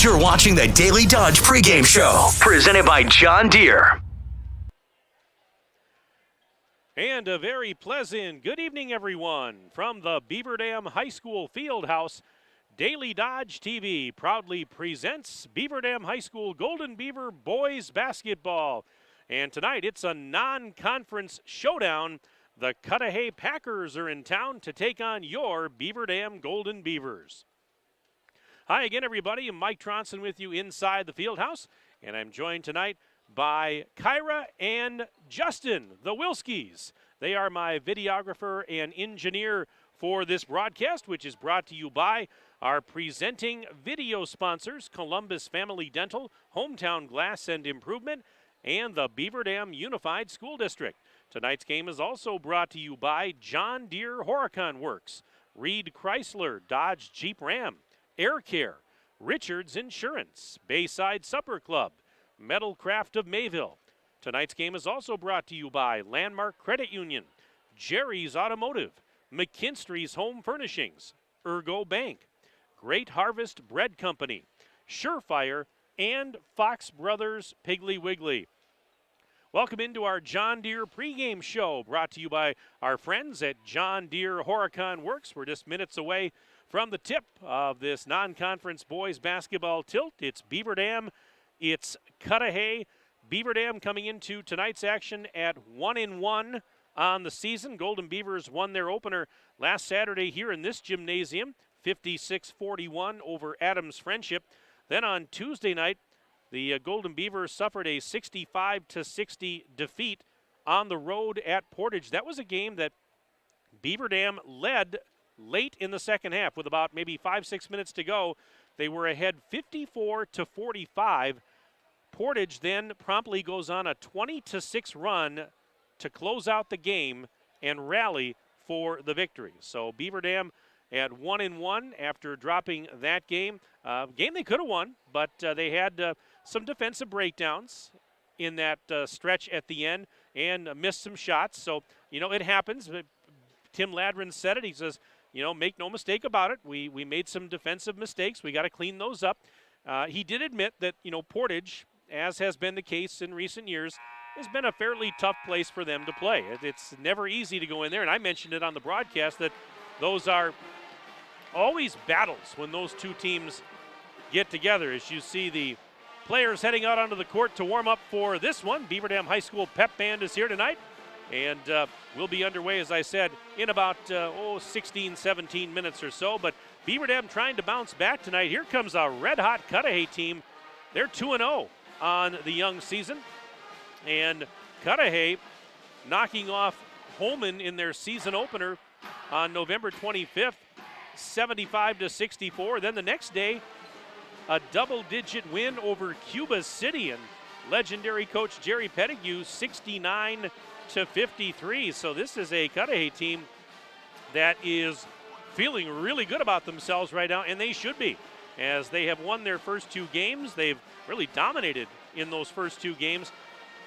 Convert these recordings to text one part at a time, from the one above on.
You're watching the Daily Dodge pregame show, presented by John Deere. And a very pleasant good evening, everyone, from the Beaver Dam High School Fieldhouse. Daily Dodge TV proudly presents Beaver Dam High School Golden Beaver boys basketball. And tonight it's a non-conference showdown. The Cudahy Packers are in town to take on your Beaver Dam Golden Beavers. Hi again, everybody. I'm Mike Tronson with you inside the Fieldhouse, and I'm joined tonight by Kyra and Justin, the Wilskis. They are my videographer and engineer for this broadcast, which is brought to you by our presenting video sponsors, Columbus Family Dental, Hometown Glass and Improvement, and the Beaver Dam Unified School District. Tonight's game is also brought to you by John Deere Horicon Works, Reed Chrysler Dodge Jeep Ram, Air Care, Richards Insurance, Bayside Supper Club, Metal Craft of Mayville. Tonight's game is also brought to you by Landmark Credit Union, Jerry's Automotive, McKinstry's Home Furnishings, Ergo Bank, Great Harvest Bread Company, Surefire, and Fox Brothers Piggly Wiggly. Welcome into our John Deere pregame show, brought to you by our friends at John Deere Horicon Works. We're just minutes away from the tip of this non-conference boys basketball tilt. It's Beaver Dam, it's Cudahy. Beaver Dam coming into tonight's action at 1-1 on the season. Golden Beavers won their opener last Saturday here in this gymnasium, 56-41 over Adams Friendship. Then on Tuesday night, the Golden Beavers suffered a 65-60 defeat on the road at Portage. That was a game that Beaver Dam led late in the second half with about maybe 5-6 minutes to go. They were ahead 54-45. Portage then promptly goes on a 20-6 run to close out the game and rally for the victory. So Beaver Dam at 1-1 after dropping that game. Game they could have won, but they had some defensive breakdowns in that stretch at the end and missed some shots. So, it happens. Tim Ladrin said it. He says, make no mistake about it. We made some defensive mistakes. We got to clean those up. He did admit that, Portage, as has been the case in recent years, has been a fairly tough place for them to play. It's never easy to go in there, and I mentioned it on the broadcast that those are always battles when those two teams get together. As you see the players heading out onto the court to warm up for this one, Beaver Dam High School Pep Band is here tonight. And we'll be underway, as I said, in about 16, 17 minutes or so. But Beaver Dam trying to bounce back tonight. Here comes a red-hot Cudahy team. They're 2-0 on the young season. And Cudahy knocking off Holman in their season opener on November 25th, 75-64. Then the next day, a double-digit win over Cuba City. And legendary coach Jerry Pettigrew, 69-53. So this is a Cudahy team that is feeling really good about themselves right now, and they should be, as they have won their first two games. They've really dominated in those first two games.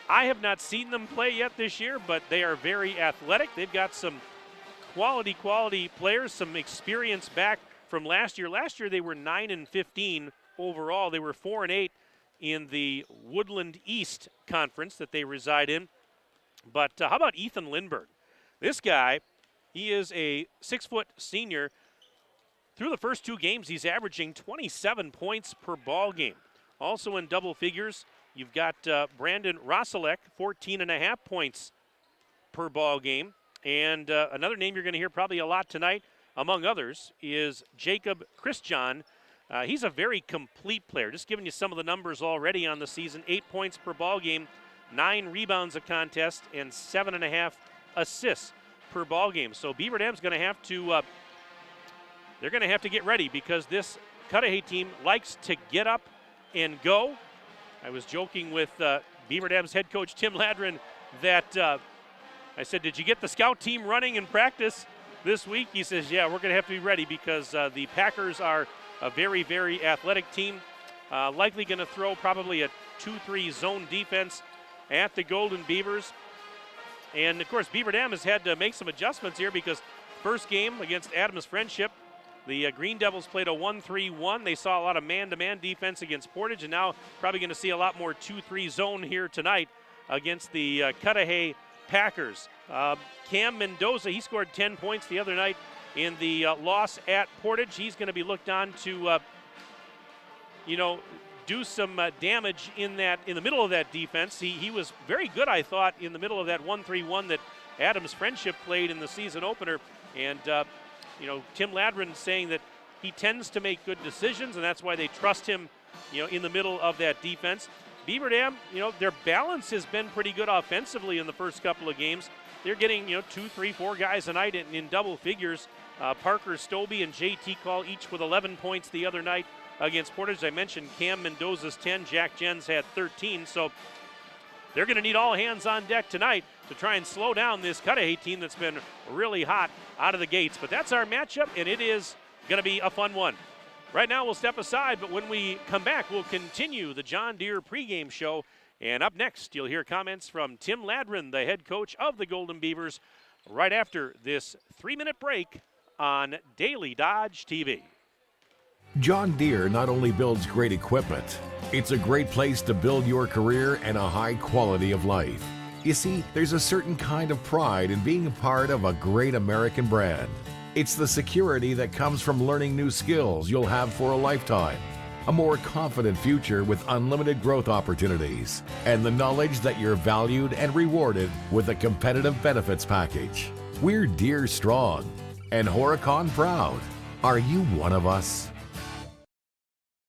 I have not seen them play yet this year, but they are very athletic. They've got some quality players, some experience back from last year. Last year they were 9-15 overall. They were 4-8 in the Woodland East Conference that they reside in. But how about Ethan Lindbergh? This guy, he is a 6-foot senior. Through the first two games, he's averaging 27 points per ball game. Also in double figures, you've got Brandon Rosalek, 14.5 points per ball game. And another name you're going to hear probably a lot tonight, among others, is Jacob Christian. He's a very complete player. Just giving you some of the numbers already on the season. 8 points per ball game, 9 rebounds a contest, and 7.5 assists per ball game. So Beaver Dam's going to have to they're going to have to get ready, because this Cudahy team likes to get up and go. I was joking with Beaver Dam's head coach Tim Ladrin that I said, did you get the scout team running in practice this week? He says, yeah, we're going to have to be ready, because the Packers are a very, very athletic team. Likely going to throw probably a 2-3 zone defense at the Golden Beavers. And, of course, Beaver Dam has had to make some adjustments here, because first game against Adams Friendship, The Green Devils played a 1-3-1. They saw a lot of man-to-man defense against Portage, and now probably going to see a lot more 2-3 zone here tonight against the Cudahy Packers. Cam Mendoza, he scored 10 points the other night in the loss at Portage. He's going to be looked on to, do some damage in the middle of that defense. He was very good, I thought, in the middle of that 1-3-1 that Adams Friendship played in the season opener. And, Tim Ladron saying that he tends to make good decisions, and that's why they trust him, in the middle of that defense. Beaver Dam, their balance has been pretty good offensively in the first couple of games. They're getting, 2, 3, 4 guys a night in double figures. Parker Stobie and JT Call each with 11 points the other night against Portage. I mentioned Cam Mendoza's 10, Jack Jens had 13, so they're going to need all hands on deck tonight to try and slow down this Cudahy team that's been really hot out of the gates. But that's our matchup, and it is going to be a fun one. Right now we'll step aside, but when we come back, we'll continue the John Deere pregame show. And up next, you'll hear comments from Tim Ladron, the head coach of the Golden Beavers, right after this 3-minute break on Daily Dodge TV. John Deere not only builds great equipment, it's a great place to build your career and a high quality of life. You see, there's a certain kind of pride in being a part of a great American brand. It's the security that comes from learning new skills you'll have for a lifetime, a more confident future with unlimited growth opportunities, and the knowledge that you're valued and rewarded with a competitive benefits package. We're Deere strong and Horicon proud. Are you one of us?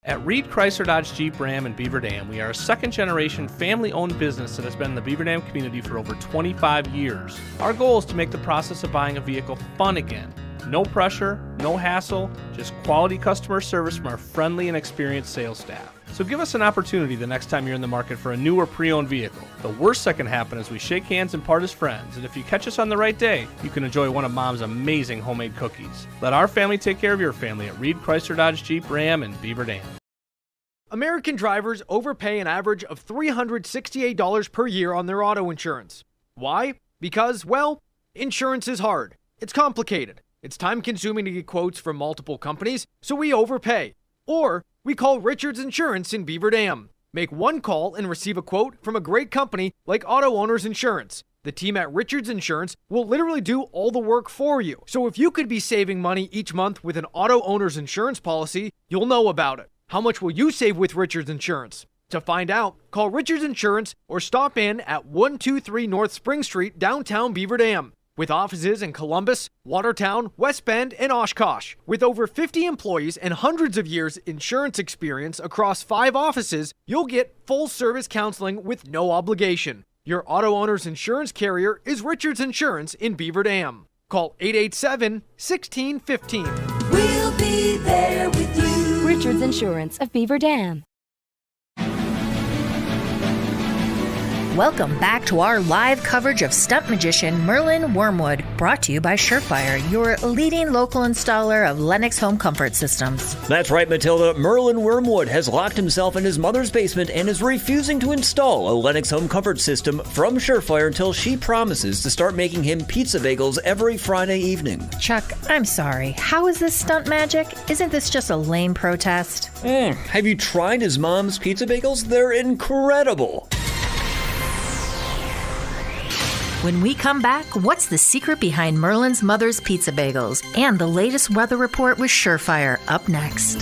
At Reed Chrysler Dodge Jeep Ram in Beaver Dam, we are a second-generation family-owned business that has been in the Beaver Dam community for over 25 years. Our goal is to make the process of buying a vehicle fun again. No pressure, no hassle, just quality customer service from our friendly and experienced sales staff. So give us an opportunity the next time you're in the market for a new or pre-owned vehicle. The worst that can happen is we shake hands and part as friends, and if you catch us on the right day, you can enjoy one of Mom's amazing homemade cookies. Let our family take care of your family at Reed Chrysler Dodge Jeep Ram in Beaver Dam. American drivers overpay an average of $368 per year on their auto insurance. Why? Because, well, insurance is hard. It's complicated. It's time-consuming to get quotes from multiple companies, so we overpay. Or we call Richards Insurance in Beaver Dam. Make one call and receive a quote from a great company like Auto Owners Insurance. The team at Richards Insurance will literally do all the work for you. So if you could be saving money each month with an Auto Owners Insurance policy, you'll know about it. How much will you save with Richards Insurance? To find out, call Richards Insurance or stop in at 123 North Spring Street, downtown Beaver Dam. With offices in Columbus, Watertown, West Bend, and Oshkosh. With over 50 employees and hundreds of years insurance experience across 5 offices, you'll get full-service counseling with no obligation. Your auto owner's insurance carrier is Richards Insurance in Beaver Dam. Call 887-1615. We'll be there with you. Richards Insurance of Beaver Dam. Welcome back to our live coverage of stunt magician Merlin Wormwood, brought to you by Surefire, your leading local installer of Lennox home comfort systems. That's right, Matilda. Merlin Wormwood has locked himself in his mother's basement and is refusing to install a Lennox home comfort system from Surefire until she promises to start making him pizza bagels every Friday evening. Chuck, I'm sorry. How is this stunt magic? Isn't this just a lame protest? Have you tried his mom's pizza bagels? They're incredible. When we come back, what's the secret behind Merlin's mother's pizza bagels? And the latest weather report with Surefire up next.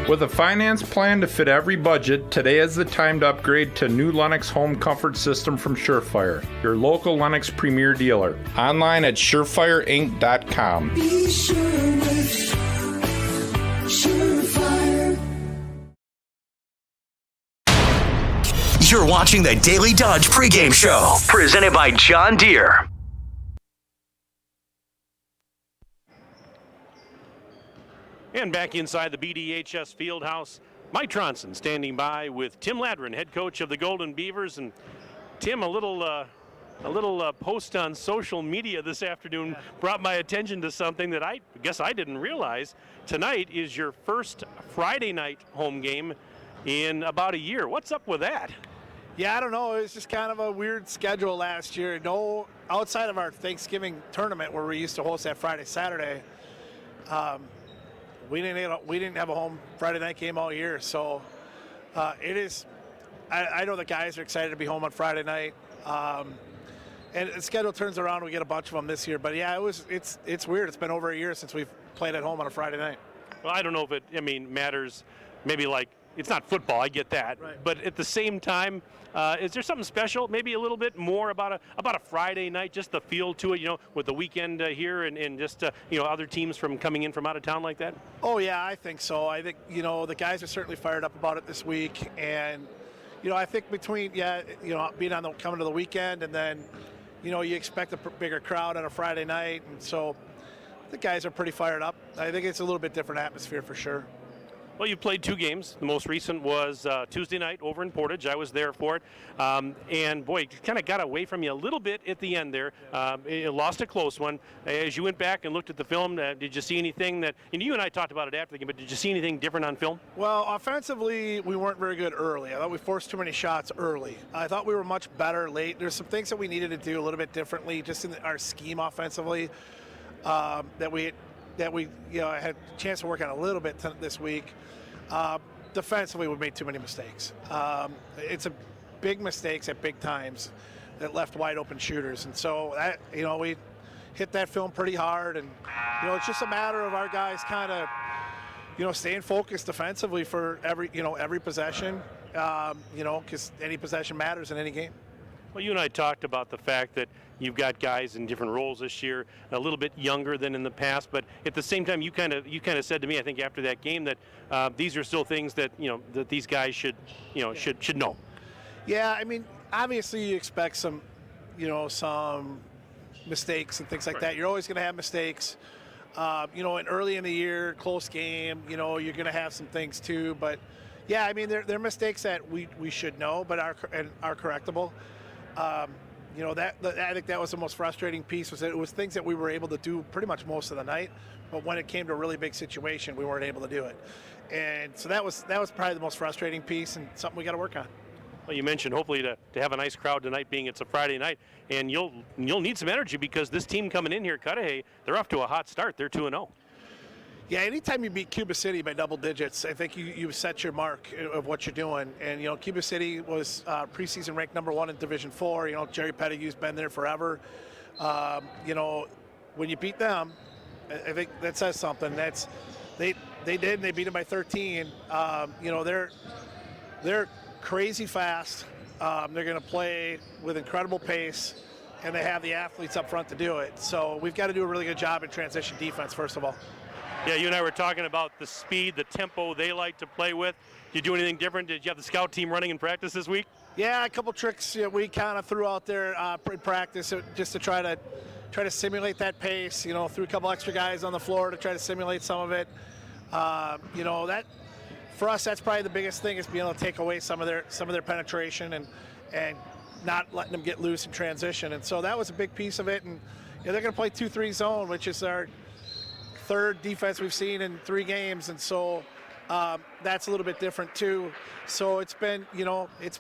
With a finance plan to fit every budget, today is the time to upgrade to new Lennox home comfort system from Surefire, your local Lennox premier dealer. Online at surefireinc.com. Be sure with Surefire. You're watching the Daily Dodge pregame show, presented by John Deere. And back inside the BDHS Fieldhouse, Mike Tronson standing by with Tim Ladron, head coach of the Golden Beavers. And Tim, a little post on social media this afternoon brought my attention to something that I guess I didn't realize. Tonight is your first Friday night home game in about a year. What's up with that? Yeah, I don't know. It was just kind of a weird schedule last year. No, outside of our Thanksgiving tournament where we used to host that Friday, Saturday, we didn't have a home Friday night game all year. So it is. I know the guys are excited to be home on Friday night. And the schedule turns around, we get a bunch of them this year. But yeah, it's weird. It's been over a year since we've played at home on a Friday night. Well, I don't know if it matters. Maybe like it's not football. I get that. Right. But at the same time, is there something special? Maybe a little bit more about a Friday night, just the feel to it. With the weekend here and just other teams from coming in from out of town like that. Oh yeah, I think so. I think the guys are certainly fired up about it this week, and I think between being coming to the weekend and then you expect a bigger crowd on a Friday night, and so the guys are pretty fired up. I think it's a little bit different atmosphere for sure. Well, you played 2 games. The most recent was Tuesday night over in Portage. I was there for it. And, boy, it kind of got away from you a little bit at the end there. You lost a close one. As you went back and looked at the film, did you see anything that – and you and I talked about it after the game, but did you see anything different on film? Well, offensively, we weren't very good early. I thought we forced too many shots early. I thot we were much better late. There's some things that we needed to do a little bit differently just in our scheme offensively that we had a chance to work on a little bit this week. Defensively, we made too many mistakes. It's a big mistakes at big times that left wide open shooters, and so that we hit that film pretty hard, and it's just a matter of our guys kind of staying focused defensively for every possession, because any possession matters in any game. Well, you and I talked about the fact that you've got guys in different roles this year, a little bit younger than in the past, but at the same time, you kind of said to me, I think after that game, that these are still things that that these guys should know. Yeah, I mean, obviously you expect some mistakes and things like that. You're always going to have mistakes. And early in the year, close game, you're going to have some things too. But yeah, I mean, they're mistakes that we should know, but are correctable. I think that was the most frustrating piece, was that it was things that we were able to do pretty much most of the night, but when it came to a really big situation, we weren't able to do it. And so that was probably the most frustrating piece and something we got to work on. Well, you mentioned hopefully to have a nice crowd tonight, being it's a Friday night, and you'll need some energy because this team coming in here, Cudahy, they're off to a hot start. They're 2-0. Yeah, anytime you beat Cuba City by double digits, I think you set your mark of what you're doing. And, Cuba City was preseason ranked number 1 in Division 4. Jerry Pettigrew's been there forever. When you beat them, I think that says something. They did, and they beat them by 13. They're crazy fast. They're going to play with incredible pace, and they have the athletes up front to do it. So we've got to do a really good job in transition defense, first of all. Yeah, you and I were talking about the speed, the tempo they like to play with. Did you do anything different? Did you have the scout team running in practice this week? Yeah, a couple tricks we kind of threw out there in practice just to try to simulate that pace. Threw a couple extra guys on the floor to try to simulate some of it. That for us, that's probably the biggest thing, is being able to take away some of their penetration and not letting them get loose in transition. And so that was a big piece of it. And they're going to play 2-3 zone, which is our third defense we've seen in 3 games, and so that's a little bit different too. So it's been, it's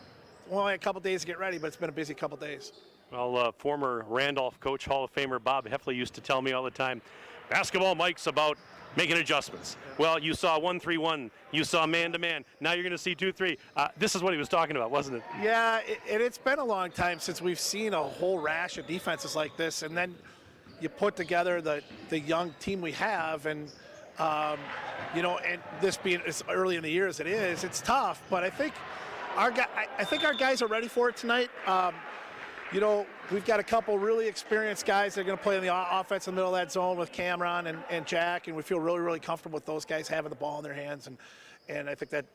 only a couple days to get ready, but it's been a busy couple days. Well, former Randolph coach, Hall of Famer Bob Heffley used to tell me all the time, basketball, Mike's about making adjustments. Well, you saw 1-3-1, you saw man-to-man, now you're going to see 2-3. This is what he was talking about, wasn't it? Yeah, it's been a long time since we've seen a whole rash of defenses like this, and then you put together the young team we have, and and this being as early in the year as it is, it's tough. But I think our guys are ready for it tonight. We've got a couple really experienced guys that are going to play in the offense in the middle of that zone with Cameron and Jack, and we feel really, really comfortable with those guys having the ball in their hands, and I think that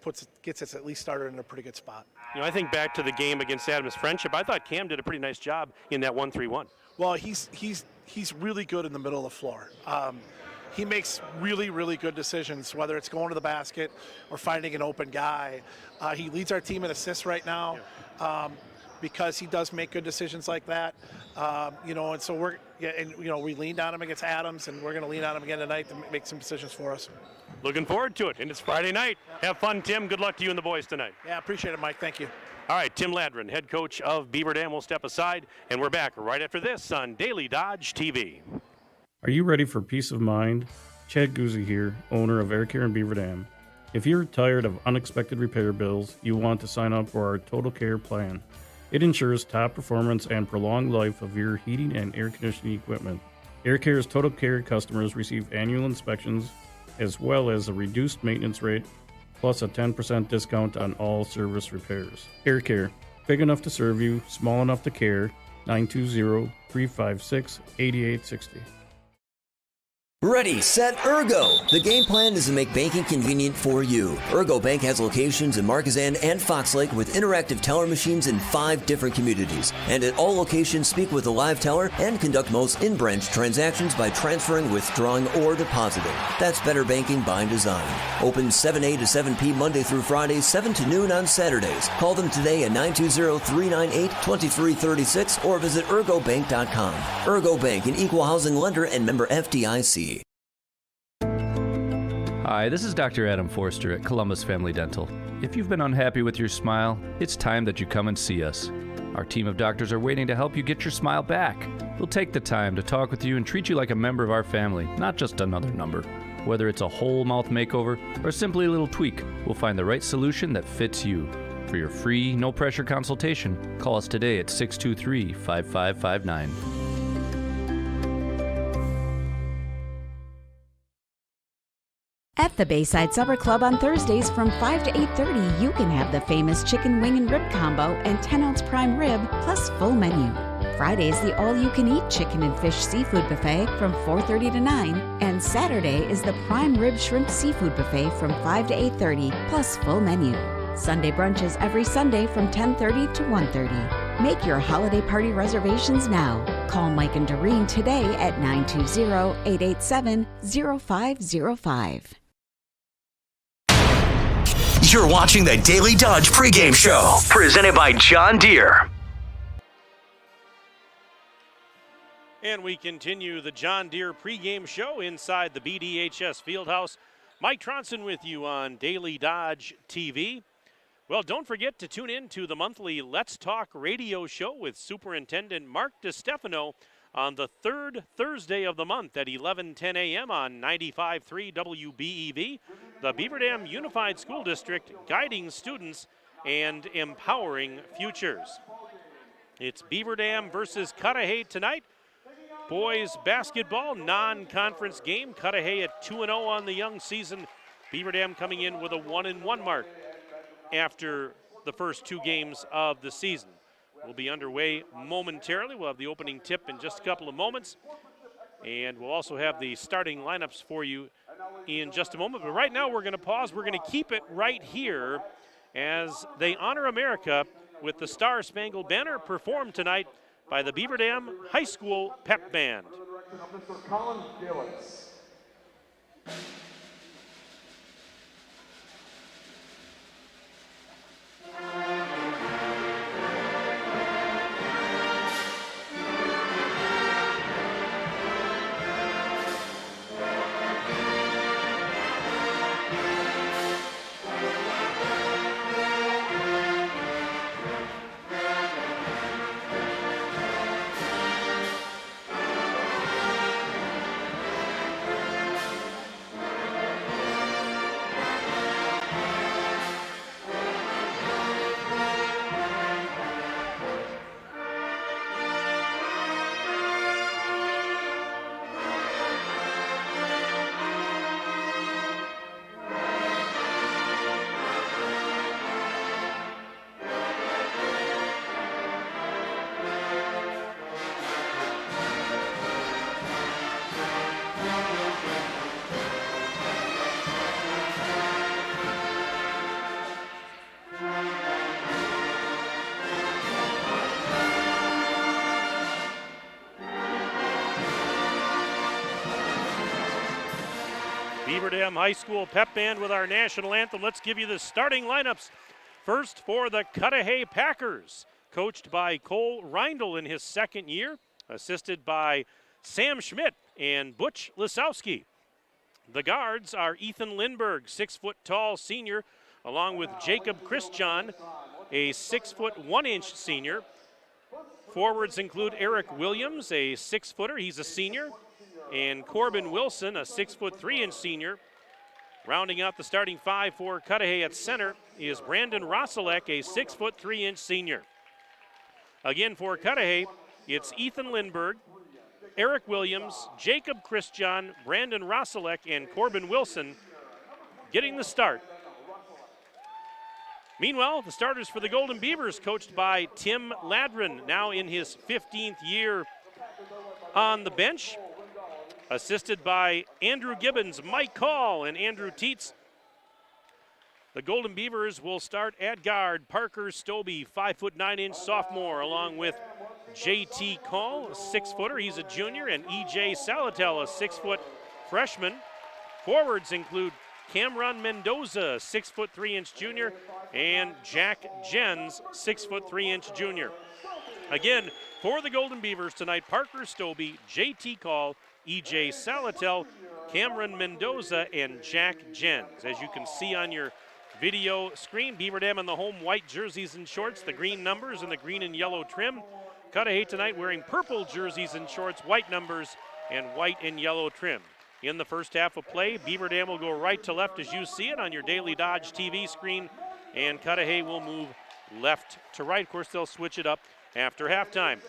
gets us at least started in a pretty good spot. I think back to the game against Adams Friendship, I thought Cam did a pretty nice job in that 1-3-1. Well, he's really good in the middle of the floor. He makes really, really good decisions, whether it's going to the basket or finding an open guy. He leads our team in assists right now. Because he does make good decisions like that, and so we leaned on him against Adams, and we're going to lean on him again tonight to make some decisions for us. Looking forward to it, and it's Friday night. Have fun, Tim. Good luck to you and the boys tonight. Yeah, appreciate it, Mike. Thank you. All right, Tim Ladron, head coach of Beaver Dam, will step aside, and we're back right after this on Daily Dodge TV. Are you ready for peace of mind? Chad Guzzi here, owner of Air Care in Beaver Dam. If you're tired of unexpected repair bills, you want to sign up for our Total Care plan. It ensures top performance and prolonged life of your heating and air conditioning equipment. Air Care's Total Care customers receive annual inspections as well as a reduced maintenance rate plus a 10% discount on all service repairs. Air Care, big enough to serve you, small enough to care. 920-356-8860. Ready, set, Ergo! The game plan is to make banking convenient for you. Ergo Bank has locations in Marquezan and Fox Lake with interactive teller machines in 5 different communities. And at all locations, speak with a live teller and conduct most in-branch transactions by transferring, withdrawing, or depositing. That's better banking by design. Open 7 a to 7 p Monday through Friday, 7 to noon on Saturdays. Call them today at 920-398-2336 or visit ergobank.com. Ergo Bank, an equal housing lender and member FDIC. Hi, this is Dr. Adam Forster at Columbus Family Dental. If you've been unhappy with your smile, it's time that you come and see us. Our team of doctors are waiting to help you get your smile back. We'll take the time to talk with you and treat you like a member of our family, not just another number. Whether it's a whole mouth makeover or simply a little tweak, we'll find the right solution that fits you. For your free, no-pressure consultation, call us today at 623-5559. At the Bayside Supper Club on Thursdays from 5 to 8:30, you can have the famous chicken wing and rib combo and 10-ounce prime rib plus full menu. Fridays, the all-you-can-eat chicken and fish seafood buffet from 4:30 to 9. And Saturday is the prime rib shrimp seafood buffet from 5 to 8:30 plus full menu. Sunday brunches every Sunday from 10:30 to 1:30. Make your holiday party reservations now. Call Mike and Doreen today at 920-887-0505. You're watching the Daily Dodge pregame show, presented by John Deere. And we continue the John Deere pregame show inside the BDHS Fieldhouse. Mike Tronson with you on Daily Dodge TV. Well, don't forget to tune in to the monthly Let's Talk radio show with Superintendent Mark DiStefano on the third Thursday of the month at 11:10 a.m. on 95.3 WBEV, the Beaver Dam Unified School District, guiding students and empowering futures. It's Beaver Dam versus Cudahy tonight. Boys basketball non-conference game. Cudahy at 2-0 on the young season. Beaver Dam coming in with a 1-1 mark after the first 2 games of the season. We'll be underway momentarily. We'll have the opening tip in just a couple of moments. And we'll also have the starting lineups for you in just a moment. But right now we're going to pause. We're going to keep it right here as they honor America with the Star Spangled Banner performed tonight by the Beaver Dam High School Pep Band. Beaver Dam High School Pep Band with our national anthem. Let's give you the starting lineups. First for the Cudahy Packers, coached by Cole Reindl in his second year, assisted by Sam Schmidt and Butch Lisowski. The guards are Ethan Lindberg, 6-foot tall senior, along with Jacob Christian, a 6'1" senior. Forwards include Eric Williams, a 6-footer. He's a senior. And Corbin Wilson, a 6'3" senior. Rounding out the starting five for Cudahy at center is Brandon Roselek, a 6'3" senior. Again for Cudahy, it's Ethan Lindberg, Eric Williams, Jacob Christian, Brandon Roselek, and Corbin Wilson getting the start. Meanwhile, the starters for the Golden Beavers, coached by Tim Ladron, now in his 15th year on the bench, assisted by Andrew Gibbons, Mike Call, and Andrew Tietz. The Golden Beavers will start at guard Parker Stobie, 5'9" sophomore, along with J.T. Call, a 6-footer. He's a junior, and E.J. Salatel, a 6-foot freshman. Forwards include Cameron Mendoza, 6'3" junior, and Jack Jens, 6'3" junior. Again, for the Golden Beavers tonight, Parker Stobie, J.T. Call, E.J. Salatel, Cameron Mendoza, and Jack Jens. As you can see on your video screen, Beaver Dam in the home white jerseys and shorts, the green numbers and the green and yellow trim. Cudahy tonight wearing purple jerseys and shorts, white numbers, and white and yellow trim. In the first half of play, Beaver Dam will go right to left as you see it on your Daily Dodge TV screen, and Cudahy will move left to right. Of course, they'll switch it up after halftime.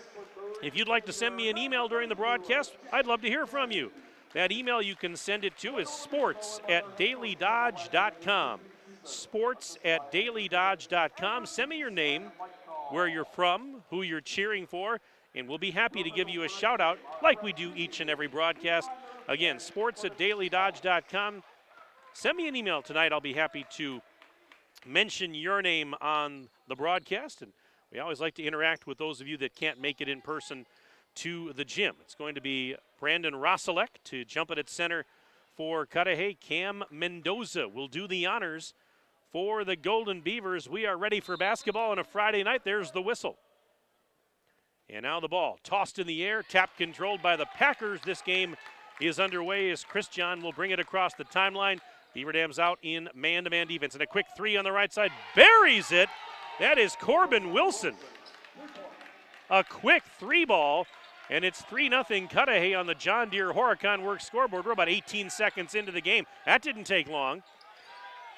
If you'd like to send me an email during the broadcast, I'd love to hear from you. That email you can send it to is sports@dailydodge.com. sports@dailydodge.com. Send me your name, where you're from, who you're cheering for, and we'll be happy to give you a shout out like we do each and every broadcast. Again, sports@dailydodge.com. Send me an email tonight. I'll be happy to mention your name on the broadcast, and we always like to interact with those of you that can't make it in person to the gym. It's going to be Brandon Roselek to jump it at center for Cudahy. Cam Mendoza will do the honors for the Golden Beavers. We are ready for basketball on a Friday night. There's the whistle. And now the ball tossed in the air, tap controlled by the Packers. This game is underway as Christian will bring it across the timeline. Beaver Dam's out in man-to-man defense. And a quick three on the right side, buries it. That is Corbin Wilson. A quick three ball, and it's 3-0 Cudahy on the John Deere Horicon Works scoreboard. We're about 18 seconds into the game. That didn't take long.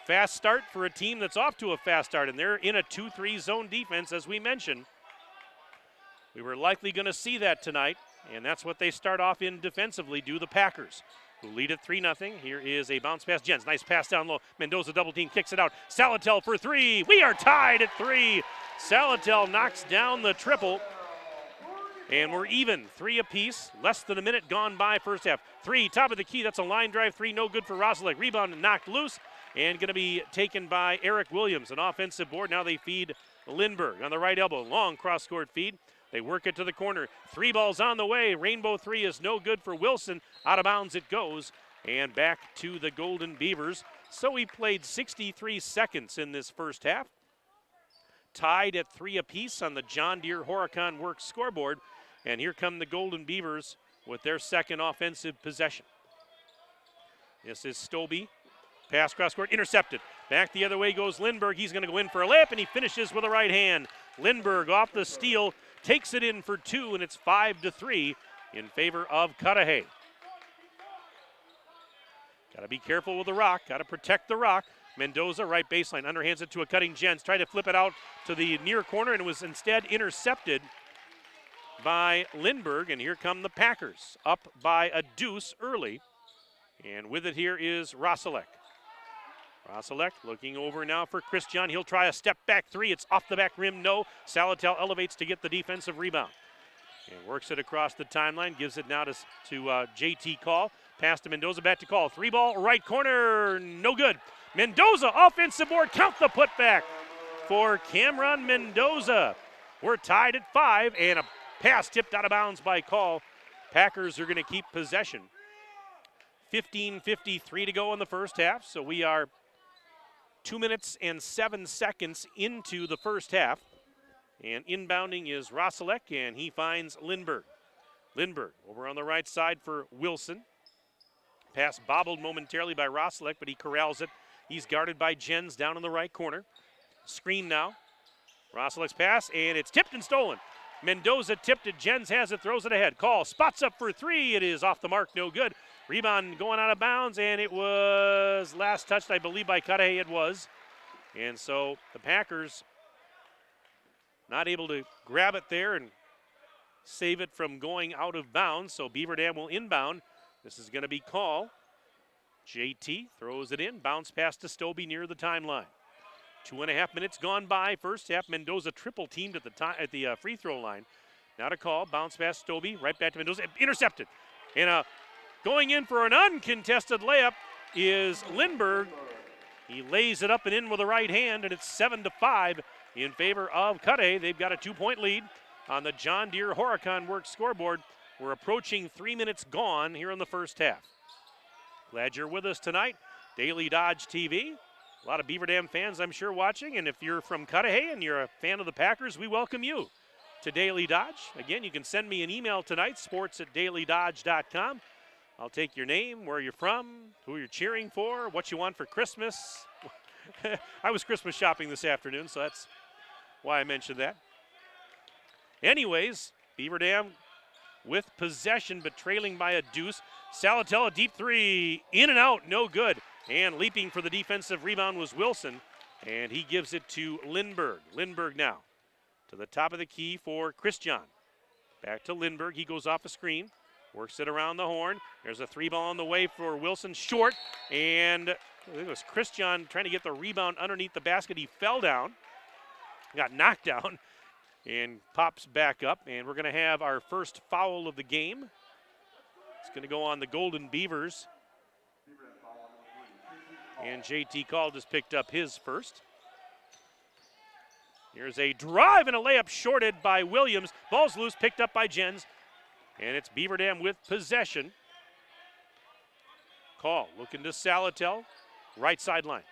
Fast start for a team that's off to a fast start, and they're in a 2-3 zone defense, as we mentioned. We were likely going to see that tonight, and that's what they start off in defensively, do the Packers, who lead at 3-0. Here is a bounce pass. Jens, nice pass down low. Mendoza double team, kicks it out. Salatel for three. We are tied at 3. Salatel knocks down the triple, and we're even, 3 apiece. Less than a minute gone by first half. 3, top of the key. That's a line drive 3, no good for Roselek. Rebound and knocked loose, and going to be taken by Eric Williams. An offensive board. Now they feed Lindberg on the right elbow. Long cross-court feed. They work it to the corner. 3 balls on the way. Rainbow 3 is no good for Wilson. Out of bounds it goes. And back to the Golden Beavers. So we played 63 seconds in this first half. Tied at 3 apiece on the John Deere Horicon Works scoreboard. And here come the Golden Beavers with their second offensive possession. This is Stobie. Pass cross court, intercepted. Back the other way goes Lindberg. He's going to go in for a layup, and he finishes with a right hand. Lindberg off the steal, takes it in for 2, and it's 5-3 in favor of Cudahy. Got to be careful with the rock. Got to protect the rock. Mendoza, right baseline, underhands it to a cutting Jens. Tried to flip it out to the near corner, and it was instead intercepted by Lindberg. And here come the Packers, up by a deuce early. And with it here is Roselek. Roselek looking over now for Christian. He'll try a step back 3. It's off the back rim, no. Salatel elevates to get the defensive rebound. And works it across the timeline, gives it now to J.T. Call. Pass to Mendoza, back to Call. 3 ball, right corner, no good. Mendoza, offensive board, count the putback for Cameron Mendoza. We're tied at 5, and a pass tipped out of bounds by Call. Packers are going to keep possession. 15:53 to go in the first half, so we are 2 minutes and 7 seconds into the first half. And inbounding is Roselek, and he finds Lindberg. Lindberg over on the right side for Wilson. Pass bobbled momentarily by Roselek, but he corrals it. He's guarded by Jens down in the right corner. Screen now. Roselek's pass, and it's tipped and stolen. Mendoza tipped it. Jens has it, throws it ahead. Call, spots up for three. It is off the mark, no good. Rebound going out of bounds, and it was last touched, I believe, by Cudahy. It was. And so the Packers not able to grab it there and save it from going out of bounds. So Beaver Dam will inbound. This is going to be call. JT throws it in. Bounce pass to Stobie near the timeline. 2.5 minutes gone by. First half, Mendoza triple teamed at the free throw line. Now to call. Bounce pass Stobie. Right back to Mendoza. Intercepted. And going in for an uncontested layup is Lindbergh. He lays it up and in with the right hand, and it's 7-5 in favor of Cudahy. They've got a 2-point lead on the John Deere Horicon Works scoreboard. We're approaching 3 minutes gone here in the first half. Glad you're with us tonight. Daily Dodge TV. A lot of Beaver Dam fans, I'm sure, watching. And if you're from Cudahy and you're a fan of the Packers, we welcome you to Daily Dodge. Again, you can send me an email tonight, sports@dailydodge.com. I'll take your name, where you're from, who you're cheering for, what you want for Christmas. I was Christmas shopping this afternoon, so that's why I mentioned that. Anyways, Beaver Dam with possession, but trailing by a deuce. Salatel, a deep three, in and out, no good. And leaping for the defensive rebound was Wilson, and he gives it to Lindbergh. Lindbergh now to the top of the key for Christian. Back to Lindbergh. He goes off a screen, works it around the horn. There's a three ball on the way for Wilson, short, and it was Christian trying to get the rebound underneath the basket. He fell down, got knocked down, and pops back up. And we're going to have our first foul of the game. It's going to go on the Golden Beavers. And JT Call just picked up his first. Here's a drive and a layup shorted by Williams. Ball's loose, picked up by Jens. And it's Beaver Dam with possession. Call looking to Salatel, right sideline.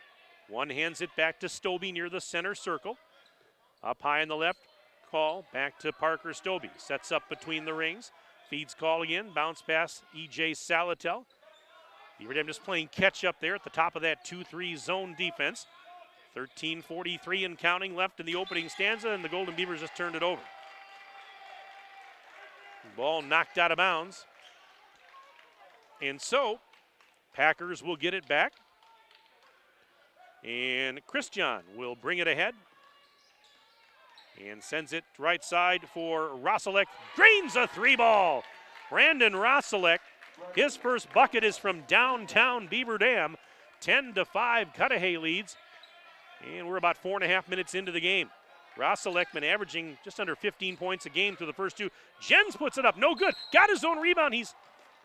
One hands it back to Stobie near the center circle. Up high on the left, Call back to Parker Stobie. Sets up between the rings. Feeds Call again, bounce pass EJ Salatel. Beaver Dam just playing catch up there at the top of that 2-3 zone defense. 13:43 and counting left in the opening stanza, and the Golden Beavers just turned it over. Ball knocked out of bounds. And so, Packers will get it back. And Christian will bring it ahead. And sends it right side for Roselek. Drains a three ball. Brandon Roselek, his first bucket is from downtown Beaver Dam. 10-5 Cudahy leads. And we're about 4.5 minutes into the game. Roselek been averaging just under 15 points a game through the first two. Jens puts it up, no good. Got his own rebound. He's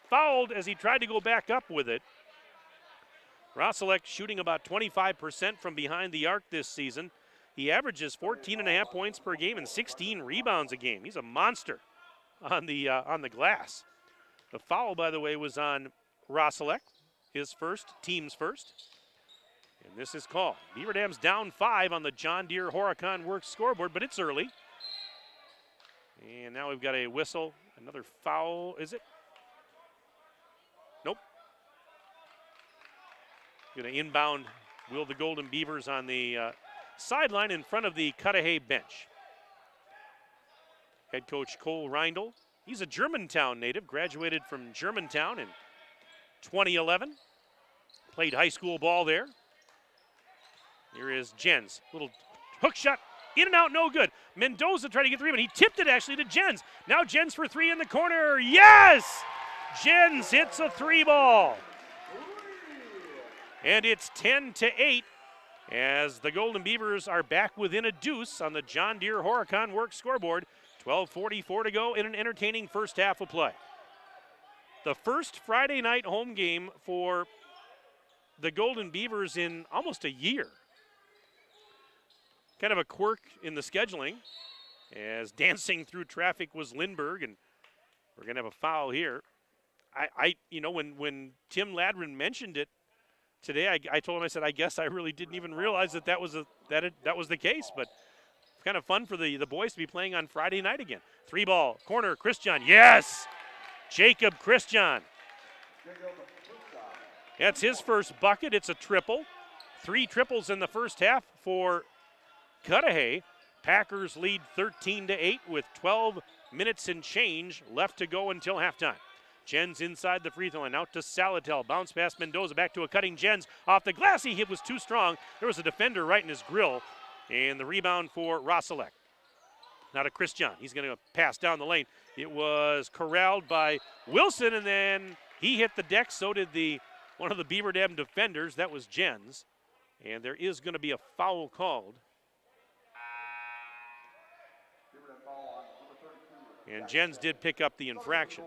fouled as he tried to go back up with it. Roselek shooting about 25% from behind the arc this season. He averages 14.5 points per game and 16 rebounds a game. He's a monster on the glass. The foul, by the way, was on Roselek, his first, team's first. And this is called. Beaver Dam's down 5 on the John Deere Horicon Works scoreboard, but it's early. And now we've got a whistle. Another foul, is it? Nope. Going to inbound will the Golden Beavers on the sideline in front of the Cudahy bench. Head coach Cole Reindl. He's a Germantown native, graduated from Germantown in 2011. Played high school ball there. Here is Jens. Little hook shot, in and out, no good. Mendoza tried to get the rebound. He tipped it actually to Jens. Now Jens for three in the corner. Yes! Jens hits a three ball. And it's 10-8 as the Golden Beavers are back within a deuce on the John Deere Horicon Works scoreboard. 12:44 to go in an entertaining first half of play. The first Friday night home game for the Golden Beavers in almost a year. Kind of a quirk in the scheduling, as dancing through traffic was Lindbergh, and we're going to have a foul here. When Tim Ladrin mentioned it today, I told him, I said, I guess I really didn't even realize that was the case, but it's kind of fun for the boys to be playing on Friday night again. Three ball, corner, Christian, yes! Jacob Christian. That's his first bucket. It's a triple. 3 triples in the first half for Cudahy. Packers lead 13-8 with 12 minutes and change left to go until halftime. Jens inside the free throw line, out to Salatel. Bounce past Mendoza, back to a cutting Jens. Off the glass, he hit was too strong. There was a defender right in his grill. And the rebound for Rosalek. Now to Christian. He's going to pass down the lane. It was corralled by Wilson, and then he hit the deck. So did one of the Beaver Dam defenders. That was Jens. And there is going to be a foul called. And Jens did pick up the infraction.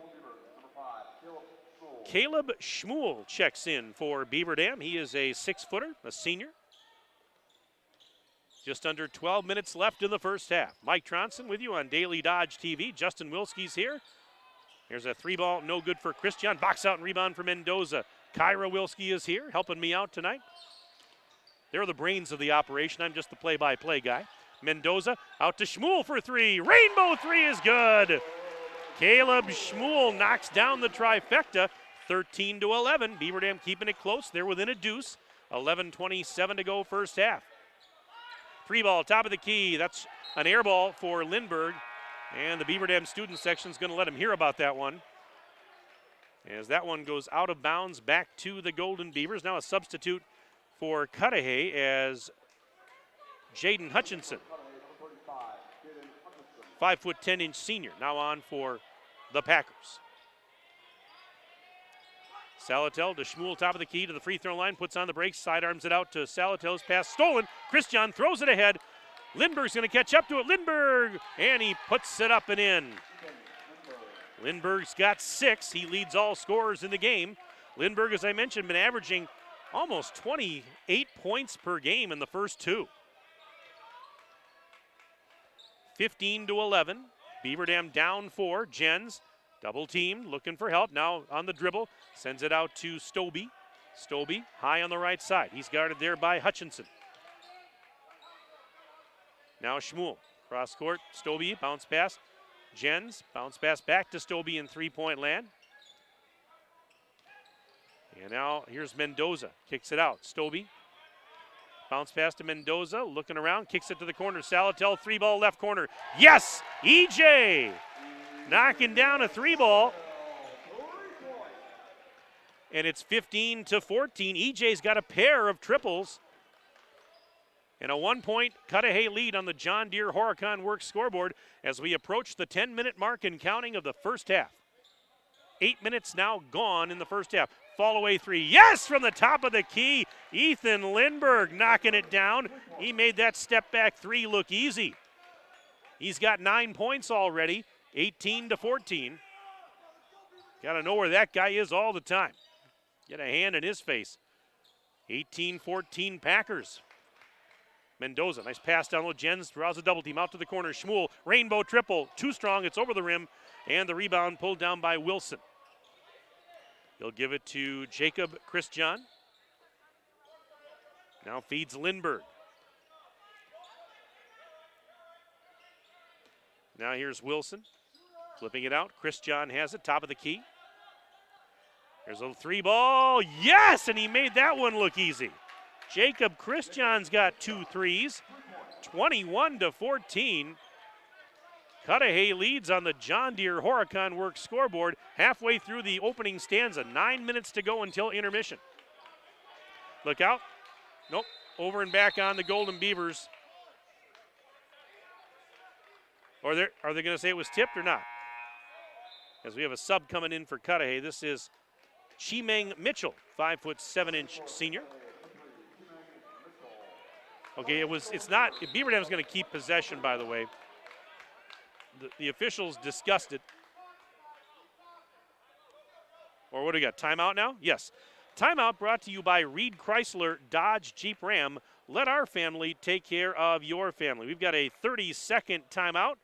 Caleb Schmuel checks in for Beaver Dam. He is a 6-footer, a senior. Just under 12 minutes left in the first half. Mike Tronson with you on Daily Dodge TV. Justin Wilski's here. Here's a 3-ball, no good for Christian. Box out and rebound for Mendoza. Kyra Wilski is here, helping me out tonight. They're the brains of the operation. I'm just the play-by-play guy. Mendoza out to Schmuel for 3. Rainbow 3 is good. Caleb Schmuel knocks down the trifecta. 13-11. Beaver Dam keeping it close. They're within a deuce. 11:27 to go first half. 3-ball, top of the key. That's an air ball for Lindbergh. And the Beaver Dam student section is going to let him hear about that one. As that one goes out of bounds back to the Golden Beavers. Now a substitute for Cudahy as Jaden Hutchinson. 5'10" senior, now on for the Packers. Salatel to Schmuel, top of the key to the free throw line, puts on the brakes, sidearms it out to Salatel's pass, stolen. Christian throws it ahead. Lindbergh's going to catch up to it. Lindbergh, and he puts it up and in. Lindbergh's got 6. He leads all scorers in the game. Lindbergh, as I mentioned, been averaging almost 28 points per game in the first 2. 15-11. Beaver Dam down 4. Jens, double teamed, looking for help. Now on the dribble, sends it out to Stobie. Stobie high on the right side. He's guarded there by Hutchinson. Now Schmuel, cross court. Stobie, bounce pass. Jens, bounce pass back to Stobie in 3-point land. And now here's Mendoza, kicks it out. Stobie, bounce pass to Mendoza, looking around, kicks it to the corner. Salatel, 3-ball left corner. Yes, EJ knocking down a 3-ball. And it's 15-14. EJ's got a pair of triples. And a 1-point Cudahy lead on the John Deere Horicon Works scoreboard as we approach the 10-minute mark and counting of the first half. 8 minutes now gone in the first half. Fall away 3. Yes, from the top of the key. Ethan Lindbergh knocking it down. He made that step back 3 look easy. He's got 9 points already, 18-14. Got to know where that guy is all the time. Get a hand in his face. 18-14 Packers. Mendoza, nice pass down low. Jens draws a double team out to the corner. Schmuel, rainbow triple, too strong. It's over the rim, and the rebound pulled down by Wilson. He'll give it to Jacob Christian. Now feeds Lindbergh. Now here's Wilson, flipping it out. Christian has it, top of the key. There's a 3-ball, yes, and he made that one look easy. Jacob Christian's got 2 threes, 21-14. Cudahy leads on the John Deere Horicon Works scoreboard halfway through the opening stanza. 9 minutes to go until intermission. Look out. Nope, over and back on the Golden Beavers. Are they going to say it was tipped or not? As we have a sub coming in for Cudahy. This is Chimeng Mitchell, 5'7" senior. Okay, it's not. Beaver Dam's going to keep possession, by the way. The officials discussed it. Or what do we got? Timeout now? Yes. Timeout brought to you by Reed Chrysler Dodge Jeep Ram. Let our family take care of your family. We've got a 30-second timeout.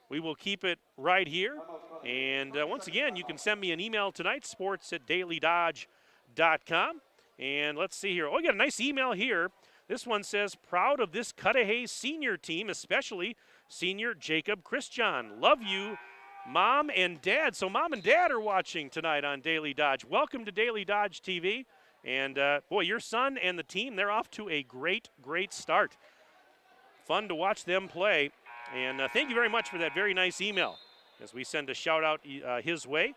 We will keep it right here. And once again, you can send me an email tonight, sports@dailydodge.com. And let's see here. Oh, we got a nice email here. This one says, proud of this Cudahy senior team, especially senior Jacob Christian. Love you, Mom and Dad. So Mom and Dad are watching tonight on Daily Dodge. Welcome to Daily Dodge TV. And, boy, your son and the team, they're off to a great, great start. fun to watch them play. And thank you very much for that very nice email as we send a shout out his way.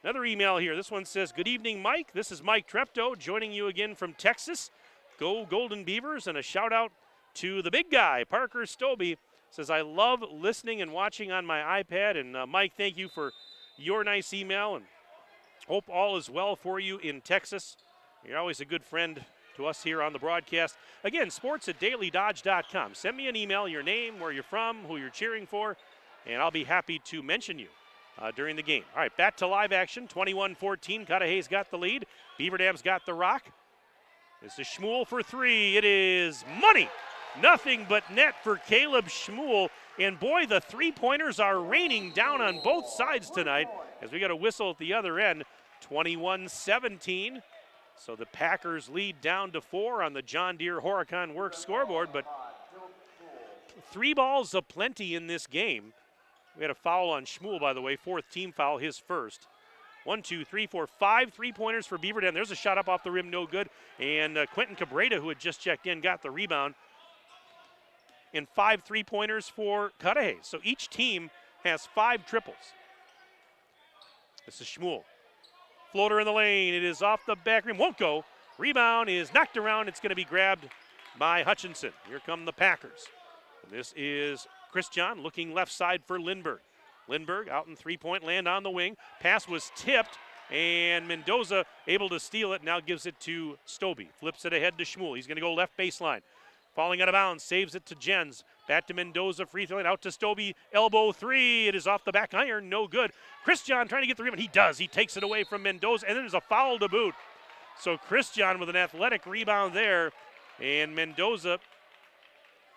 Another email here. This one says, good evening, Mike. This is Mike Treptow joining you again from Texas. Go Golden Beavers. And a shout out to the big guy, Parker Stobie. Says, I love listening and watching on my iPad. And Mike, thank you for your nice email. And hope all is well for you in Texas. You're always a good friend to us here on the broadcast. Again, sports@dailydodge.com. Send me an email, your name, where you're from, who you're cheering for, and I'll be happy to mention you during the game. All right, back to live action. 21-14. Cudahy's got the lead. Beaver Dam's got the rock. This is Schmuel for three. It is money. Nothing but net for Caleb Schmuel. And boy, the three-pointers are raining down on both sides tonight as we got a whistle at the other end. 21-17. So the Packers lead down to 4 on the John Deere Horicon Works scoreboard, but 3 balls aplenty in this game. We had a foul on Schmuel, by the way, 4th team foul, his first. 1, 2, 3, 4, 5 3-pointers for Beaver Dam. There's a shot up off the rim, no good. And Quentin Cabrera, who had just checked in, got the rebound. And 5 3-pointers for Cudahy. So each team has 5 triples. This is Schmuel. Floater in the lane. It is off the back rim. Won't go. Rebound is knocked around. It's going to be grabbed by Hutchinson. Here come the Packers. And this is Chris John looking left side for Lindbergh. Lindbergh out in three-point land on the wing. Pass was tipped, and Mendoza able to steal it. Now gives it to Stobie. Flips it ahead to Schmuel. He's going to go left baseline. Falling out of bounds. Saves it to Jens. Back to Mendoza. Free throw out to Stobie. Elbow three. It is off the back iron. No good. Chris John trying to get the rebound. He does. He takes it away from Mendoza, and then there's a foul to boot. So Chris John with an athletic rebound there, and Mendoza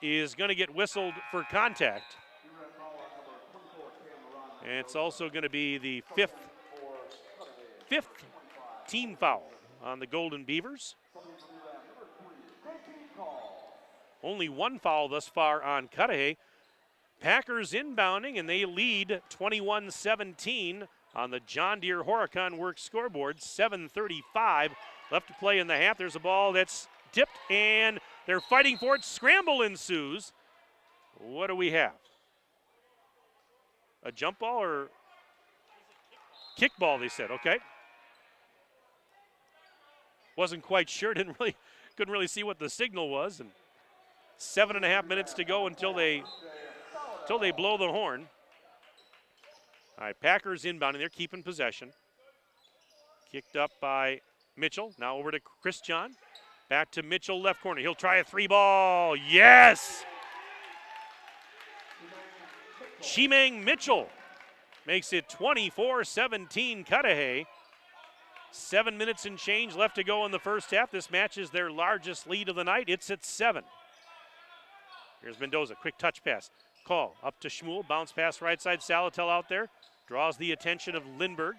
is going to get whistled for contact. And it's also going to be the fifth team foul on the Golden Beavers. Only 1 foul thus far on Cudahy. Packers inbounding, and they lead 21-17 on the John Deere Horicon Works scoreboard. 7:35 left to play in the half. There's a ball that's tipped, and they're fighting for it. Scramble ensues. What do we have? A jump ball or kickball, they said. Okay. Wasn't quite sure. Couldn't really see what the signal was. And 7.5 minutes to go until they blow the horn. All right, Packers inbounding. They're keeping possession. Kicked up by Mitchell. Now over to Chris John. Back to Mitchell, left corner. He'll try a 3-ball. Yes! Chimang Mitchell makes it 24-17 Cudahy. 7 minutes and change left to go in the first half. This matches their largest lead of the night. It's at 7. Here's Mendoza, quick touch pass. Call up to Schmuel, bounce pass right side. Salatel out there, draws the attention of Lindbergh.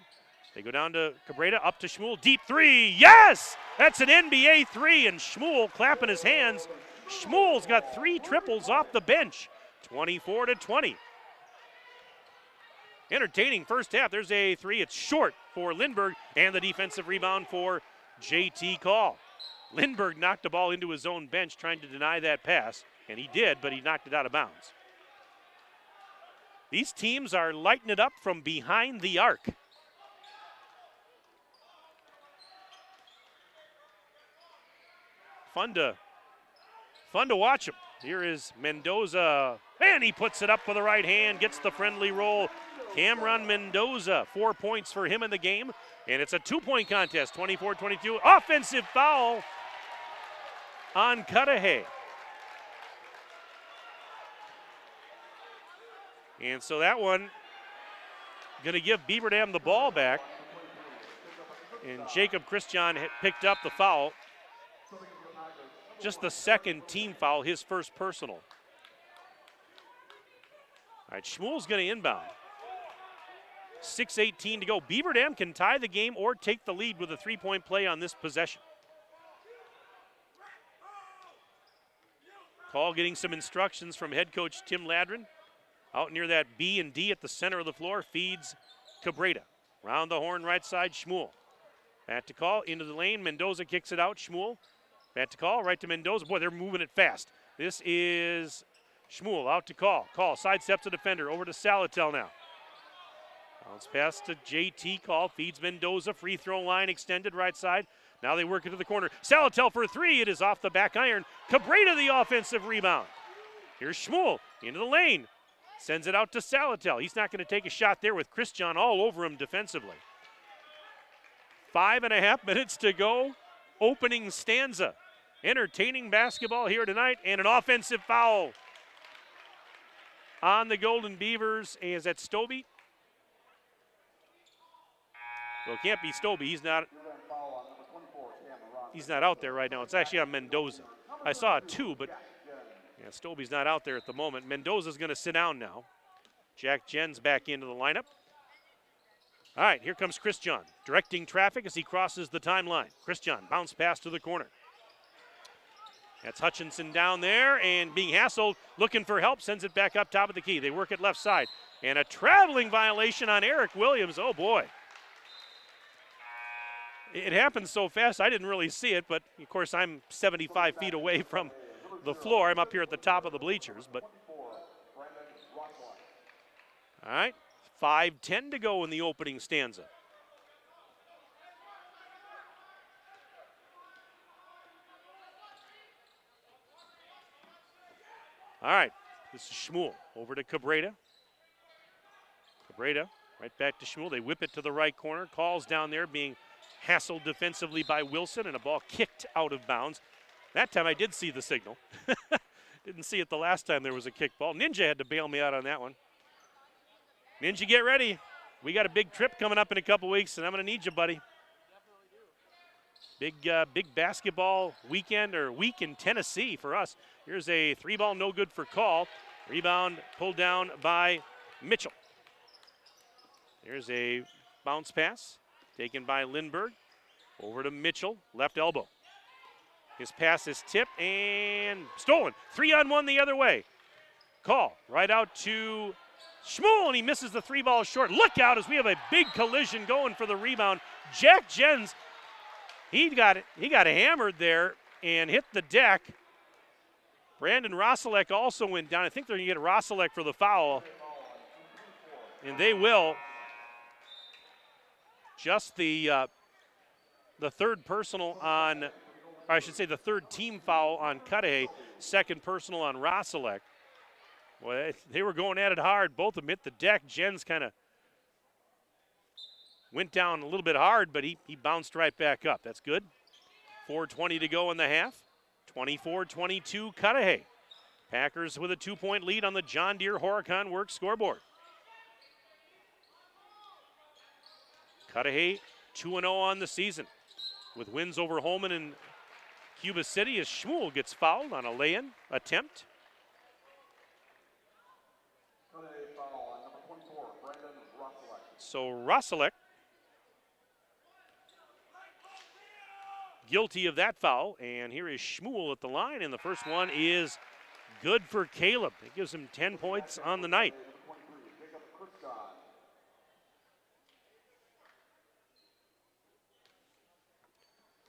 They go down to Cabrera, up to Schmuel, deep 3, yes! That's an NBA 3, and Schmuel clapping his hands. Schmuel's got 3 triples off the bench, 24-20. Entertaining first half. There's a 3. It's short for Lindbergh, and the defensive rebound for JT Call. Lindbergh knocked the ball into his own bench trying to deny that pass, and he did, but he knocked it out of bounds. These teams are lighting it up from behind the arc. Fun to watch him. Here is Mendoza, and he puts it up with the right hand, gets the friendly roll. Cameron Mendoza, 4 points for him in the game, and it's a 2-point contest, 24-22. Offensive foul on Cudahy. And so that one going to give Beaver Dam the ball back, and Jacob Christian picked up the foul. Just the second team foul, his first personal. All right, Schmuel's going to inbound. 6:18 to go. Beaver Dam can tie the game or take the lead with a 3-point play on this possession. Call getting some instructions from head coach Tim Ladrin. Out near that B and D at the center of the floor, feeds Cabrera. Round the horn right side, Schmuel. Back to Call, into the lane. Mendoza kicks it out, Schmuel. Back to Call, right to Mendoza. Boy, they're moving it fast. This is Schmuel out to Call. Call sidesteps a defender. Over to Salatel now. Bounce pass to JT. Call feeds Mendoza. Free throw line extended right side. Now they work it to the corner. Salatel for three. It is off the back iron. Cabrera the offensive rebound. Here's Schmuel into the lane. Sends it out to Salatel. He's not going to take a shot there with Christian all over him defensively. 5.5 minutes to go. Opening stanza. Entertaining basketball here tonight, and an offensive foul on the Golden Beavers. Is that Stobie? Well, it can't be Stobie. He's not out there right now. It's actually on Mendoza. I saw it too, but yeah, Stobie's not out there at the moment. Mendoza's going to sit down now. Jack Jens back into the lineup. All right, here comes Christian, directing traffic as he crosses the timeline. Christian, bounce pass to the corner. That's Hutchinson down there and being hassled, looking for help, sends it back up top of the key. They work it left side. And a traveling violation on Eric Williams. Oh, boy. It happened so fast, I didn't really see it, but, of course, I'm 75 feet away from the floor. I'm up here at the top of the bleachers. But all right, 5:10 to go in the opening stanza. All right, this is Schmuel over to Cabrera. Cabrera right back to Schmuel. They whip it to the right corner. Calls down there being hassled defensively by Wilson, and a ball kicked out of bounds. That time I did see the signal. Didn't see it the last time there was a kick ball. Ninja had to bail me out on that one. Ninja, get ready. We got a big trip coming up in a couple weeks, and I'm going to need you, buddy. Big basketball weekend or week in Tennessee for us. Here's a three ball, no good for Call. Rebound pulled down by Mitchell. Here's a bounce pass taken by Lindbergh. Over to Mitchell, left elbow. His pass is tipped and stolen. 3-on-1 the other way. Call right out to Schmuel, and he misses the three ball short. Look out as we have a big collision going for the rebound. Jack Jens, he got hammered there and hit the deck. Brandon Roselek also went down. I think they're going to get Roselek for the foul. And they will. Just the third personal on, or I should say the third team foul on Cudahy, second personal on Roselek. Well, they were going at it hard. Both of them hit the deck. Jens kind of went down a little bit hard, but he bounced right back up. That's good. 4:20 to go in the half. 24-22 Cudahy. Packers with a 2-point lead on the John Deere Horicon Works scoreboard. Cudahy 2-0 on the season with wins over Holman and Cuba City as Schmuel gets fouled on a lay-in attempt. So Roselek guilty of that foul, and here is Schmuel at the line, and the first one is good for Caleb. It gives him 10 points on the night.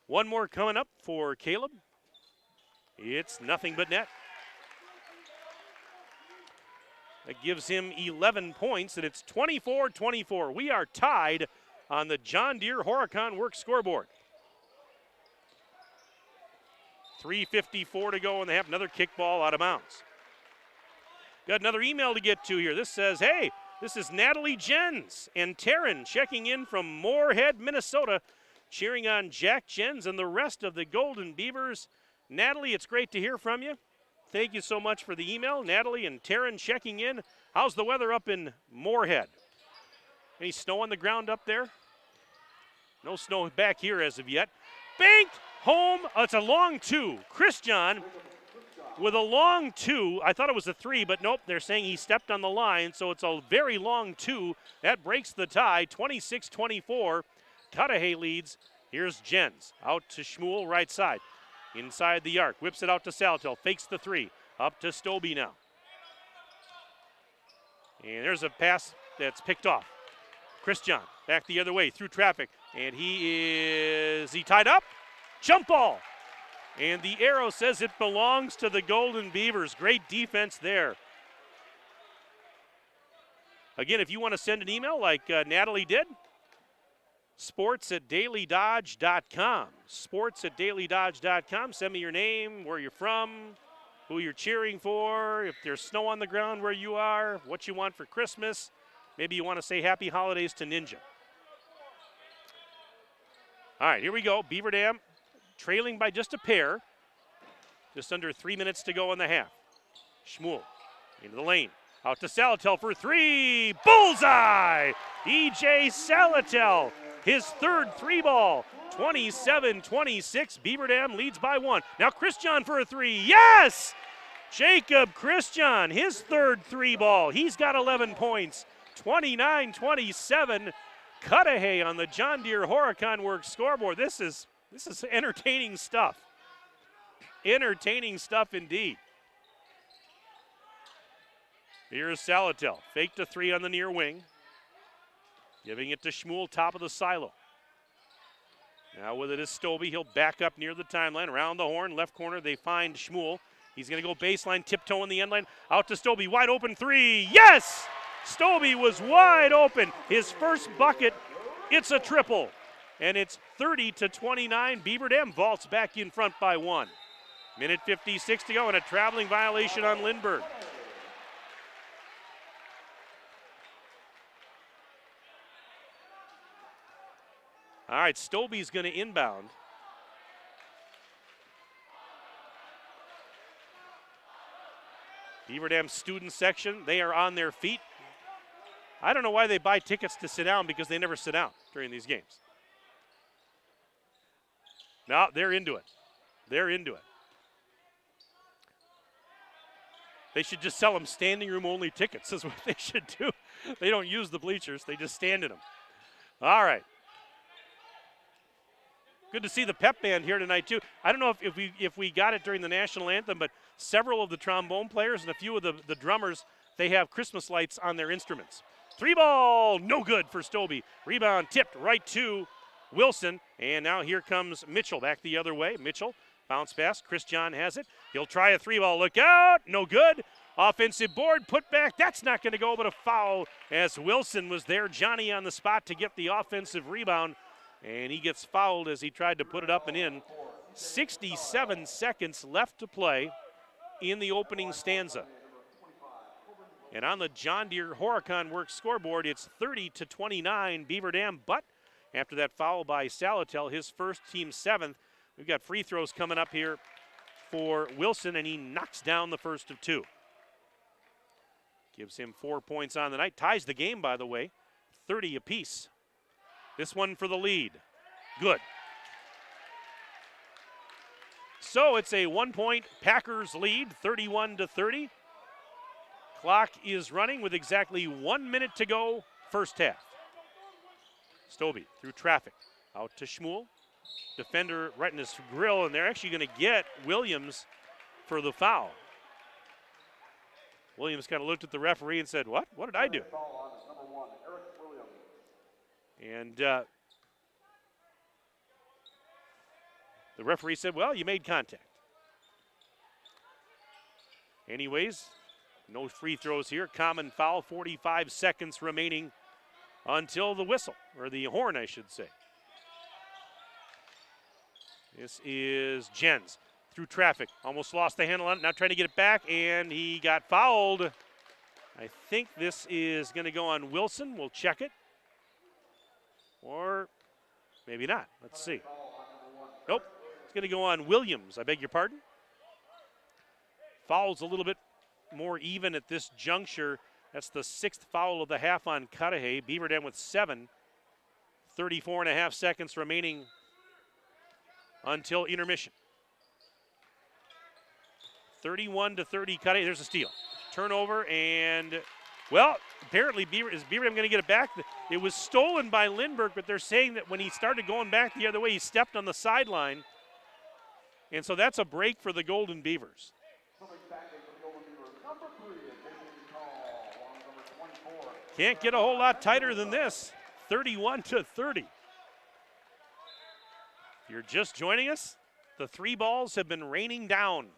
One more coming up for Caleb. It's nothing but net. That gives him 11 points, and it's 24-24. We are tied on the John Deere Horicon Works scoreboard. 3:54 to go in the half. Another kickball out of bounds. Got another email to get to here. This says, hey, this is Natalie Jens and Taryn checking in from Moorhead, Minnesota, cheering on Jack Jens and the rest of the Golden Beavers. Natalie, it's great to hear from you. Thank you so much for the email. Natalie and Taryn checking in. How's the weather up in Moorhead? Any snow on the ground up there? No snow back here as of yet. Banked home. Oh, it's a long two. Christian with a long two. I thought it was a three, but nope. They're saying he stepped on the line, so it's a very long two. That breaks the tie. 26-24. Cudahy leads. Here's Jens out to Schmuel, right side. Inside the arc, whips it out to Salatel, fakes the three, up to Stobie now. And there's a pass that's picked off. Christian back the other way through traffic, and he tied up? Jump ball. And the arrow says it belongs to the Golden Beavers. Great defense there. Again, if you want to send an email like Natalie did, sports@dailydodge.com. Sports@dailydodge.com. Send me your name, where you're from, who you're cheering for, if there's snow on the ground where you are, what you want for Christmas. Maybe you want to say happy holidays to Ninja. All right, here we go. Beaver Dam trailing by just a pair. Just under 3 minutes to go in the half. Schmuel into the lane. Out to Salatel for three. Bullseye! E.J. Salatel, his third three ball. 27-26. Beaver Dam leads by one. Now Christian for a three. Yes! Jacob Christian, his third three ball. He's got 11 points. 29-27. Cudahy on the John Deere Horicon Works scoreboard. This is entertaining stuff. Entertaining stuff indeed. Here's Salatel. Fake to three on the near wing. Giving it to Schmuel, top of the silo. Now with it is Stobie. He'll back up near the timeline. Around the horn, left corner, they find Schmuel. He's going to go baseline, tiptoe in the end line. Out to Stobie, wide open three. Yes! Stobie was wide open. His first bucket, it's a triple. And it's 30-29. Beaver Dam vaults back in front by one. Minute 56 to go, and a traveling violation on Lindbergh. All right, Stobie's going to inbound. Beaver Dam student section, they are on their feet. I don't know why they buy tickets to sit down, because they never sit down during these games. No, they're into it. They're into it. They should just sell them standing room only tickets is what they should do. They don't use the bleachers. They just stand in them. All right. Good to see the pep band here tonight, too. I don't know if we got it during the national anthem, but several of the trombone players and a few of the drummers, they have Christmas lights on their instruments. Three ball, no good for Stobie. Rebound tipped right to Wilson, and now here comes Mitchell back the other way. Mitchell, bounce pass. Christian has it. He'll try a three ball. Look out, no good. Offensive board, put back. That's not going to go, but a foul as Wilson was there. Johnny on the spot to get the offensive rebound. And he gets fouled as he tried to put it up and in. 67 seconds left to play in the opening stanza. And on the John Deere Horicon Works scoreboard, it's 30-29 Beaver Dam. But after that foul by Salatel, his first, team seventh, we've got free throws coming up here for Wilson, and he knocks down the first of two. Gives him 4 points on the night. Ties the game, by the way, 30 apiece. This one for the lead. Good. So it's a 1 point Packers lead, 31-30. Clock is running with exactly 1 minute to go, first half. Stobie through traffic. Out to Schmuel. Defender right in his grill, and they're actually going to get Williams for the foul. Williams kind of looked at the referee and said, what? What did I do? And the referee said, well, you made contact. Anyways, no free throws here. Common foul, 45 seconds remaining until the whistle, or the horn, I should say. This is Jens through traffic. Almost lost the handle on it, now trying to get it back, and he got fouled. I think this is going to go on Wilson. We'll check it. Or maybe not. Let's see. Nope. It's going to go on Williams. I beg your pardon. Foul's a little bit more even at this juncture. That's the sixth foul of the half on Cudahy. Beaver Dam with 7. 34.5 seconds remaining until intermission. 31-30 Cudahy. There's a steal. Turnover, and well, apparently is Beaver Dam going to get it back? It was stolen by Lindbergh, but they're saying that when he started going back the other way, he stepped on the sideline. And so that's a break for the Golden Beavers. Can't get a whole lot tighter than this. 31-30. If you're just joining us, The three balls have been raining down.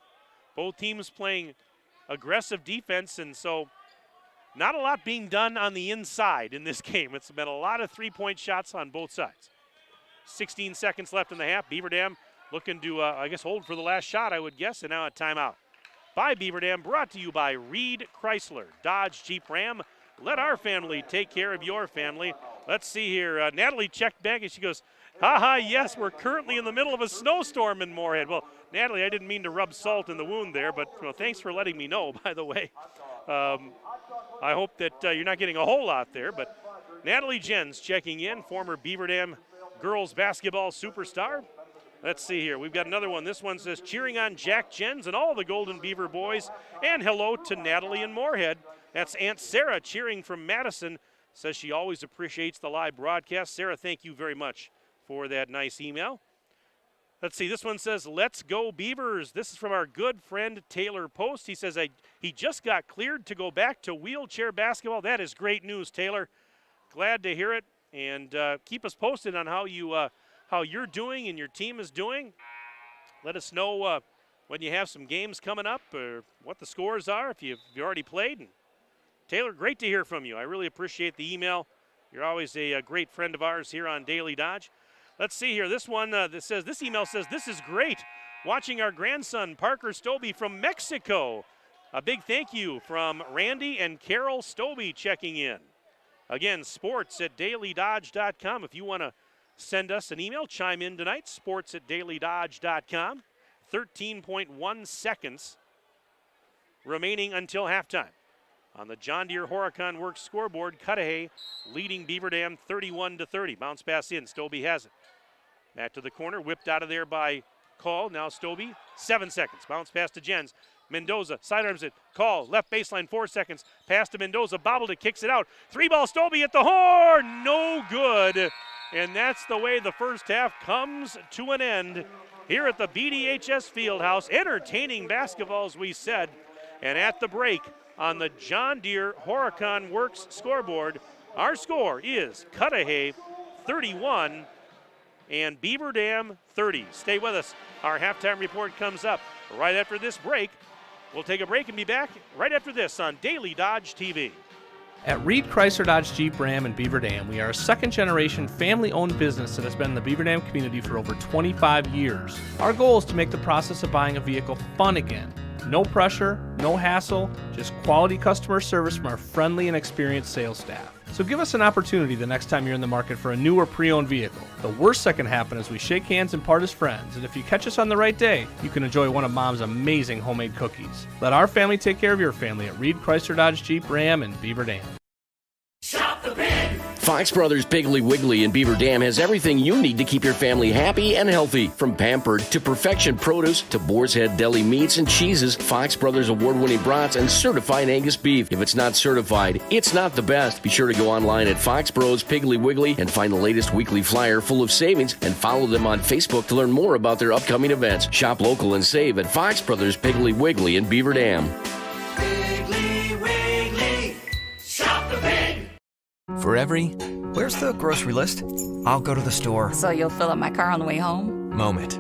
Both teams playing aggressive defense, and so not a lot being done on the inside in this game. It's been a lot of three-point shots on both sides. 16 seconds left in the half. Beaver Dam looking to, hold for the last shot, I would guess, and now a timeout. By Beaver Dam, brought to you by Reed Chrysler, Dodge, Jeep, Ram. Let our family take care of your family. Let's see here. Natalie checked back and she goes, yes, we're currently in the middle of a snowstorm in Moorhead. Well, Natalie, I didn't mean to rub salt in the wound there, but thanks for letting me know, by the way. I hope that you're not getting a whole lot there, but Natalie Jens checking in, former Beaver Dam girls basketball superstar. Let's see here. We've got another one. This one says, cheering on Jack Jens and all the Golden Beaver boys, and hello to Natalie in Moorhead. That's Aunt Sarah cheering from Madison. Says she always appreciates the live broadcast. Sarah, thank you very much for that nice email. Let's see. This one says, let's go Beavers. This is from our good friend Taylor Post. He says he just got cleared to go back to wheelchair basketball. That is great news, Taylor. Glad to hear it. And keep us posted on how you're doing and your team is doing. Let us know when you have some games coming up or what the scores are if you've already played. And Taylor, great to hear from you. I really appreciate the email. You're always a great friend of ours here on Daily Dodge. Let's see here. This one this email says, this is great. Watching our grandson, Parker Stobie from Mexico. A big thank you from Randy and Carol Stobie checking in. Again, sports@dailydodge.com. If you want to send us an email, chime in tonight, sports@dailydodge.com. 13.1 seconds remaining until halftime. On the John Deere Horicon Works scoreboard, Cudahy leading Beaver Dam 31-30. Bounce pass in, Stobie has it. Back to the corner, whipped out of there by Call. Now Stobie, 7 seconds. Bounce pass to Jens. Mendoza sidearms it. Call, left baseline, 4 seconds. Pass to Mendoza, bobbled it, kicks it out. 3-ball Stobie at the horn, no good. And that's the way the first half comes to an end here at the BDHS Fieldhouse. Entertaining basketball, as we said. And at the break on the John Deere Horicon Works scoreboard, our score is Cudahy 31 and Beaver Dam 30. Stay with us. Our halftime report comes up right after this break. We'll take a break and be back right after this on Daily Dodge TV. At Reed Chrysler Dodge Jeep Ram in Beaver Dam, we are a second-generation family-owned business that has been in the Beaver Dam community for over 25 years. Our goal is to make the process of buying a vehicle fun again. No pressure, no hassle, just quality customer service from our friendly and experienced sales staff. So give us an opportunity the next time you're in the market for a new or pre-owned vehicle. The worst that can happen is we shake hands and part as friends, and if you catch us on the right day, you can enjoy one of Mom's amazing homemade cookies. Let our family take care of your family at Reed Chrysler Dodge Jeep Ram in Beaver Dam. Shop the pig! Fox Brothers Piggly Wiggly in Beaver Dam has everything you need to keep your family happy and healthy. From Pampered to Perfection Produce to Boar's Head Deli Meats and Cheeses, Fox Brothers award-winning brats, and certified Angus beef. If it's not certified, it's not the best. Be sure to go online at Fox Bros Piggly Wiggly and find the latest weekly flyer full of savings, and follow them on Facebook to learn more about their upcoming events. Shop local and save at Fox Brothers Piggly Wiggly in Beaver Dam. Piggly Wiggly, shop the pig! For every, where's the grocery list? I'll go to the store. So you'll fill up my car on the way home? Moment.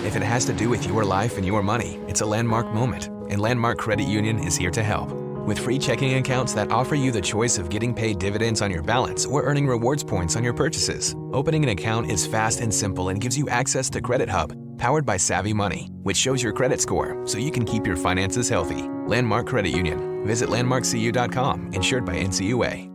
If it has to do with your life and your money, it's a landmark moment, and Landmark Credit Union is here to help. With free checking accounts that offer you the choice of getting paid dividends on your balance or earning rewards points on your purchases. Opening an account is fast and simple and gives you access to Credit Hub, powered by Savvy Money, which shows your credit score so you can keep your finances healthy. Landmark Credit Union. Visit landmarkcu.com, insured by NCUA.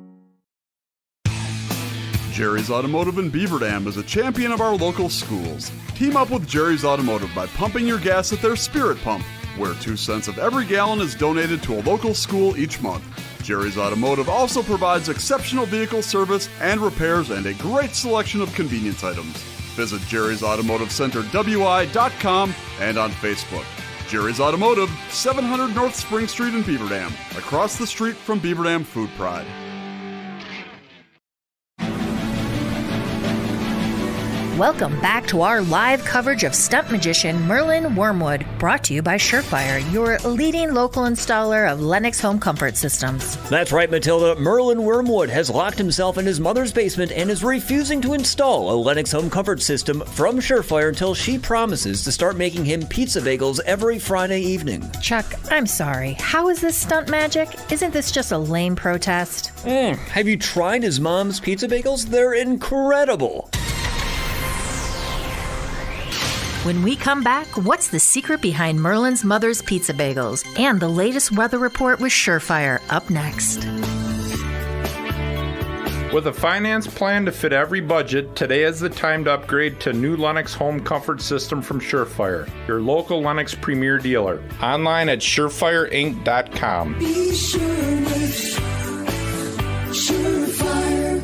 Jerry's Automotive in Beaver Dam is a champion of our local schools. Team up with Jerry's Automotive by pumping your gas at their Spirit Pump, where 2 cents of every gallon is donated to a local school each month. Jerry's Automotive also provides exceptional vehicle service and repairs and a great selection of convenience items. Visit Jerry's Automotive Center WI.com and on Facebook. Jerry's Automotive, 700 North Spring Street in Beaver Dam, across the street from Beaver Dam Food Pride. Welcome back to our live coverage of stunt magician Merlin Wormwood, brought to you by Surefire, your leading local installer of Lennox home comfort systems. That's right, Matilda. Merlin Wormwood has locked himself in his mother's basement and is refusing to install a Lennox home comfort system from Surefire until she promises to start making him pizza bagels every Friday evening. Chuck, I'm sorry. How is this stunt magic? Isn't this just a lame protest? Have you tried his mom's pizza bagels? They're incredible. When we come back, what's the secret behind Merlin's mother's pizza bagels? And the latest weather report with Surefire up next. With a finance plan to fit every budget, today is the time to upgrade to new Lennox home comfort system from Surefire, your local Lennox premier dealer. Online at surefireinc.com. Be sure with Surefire.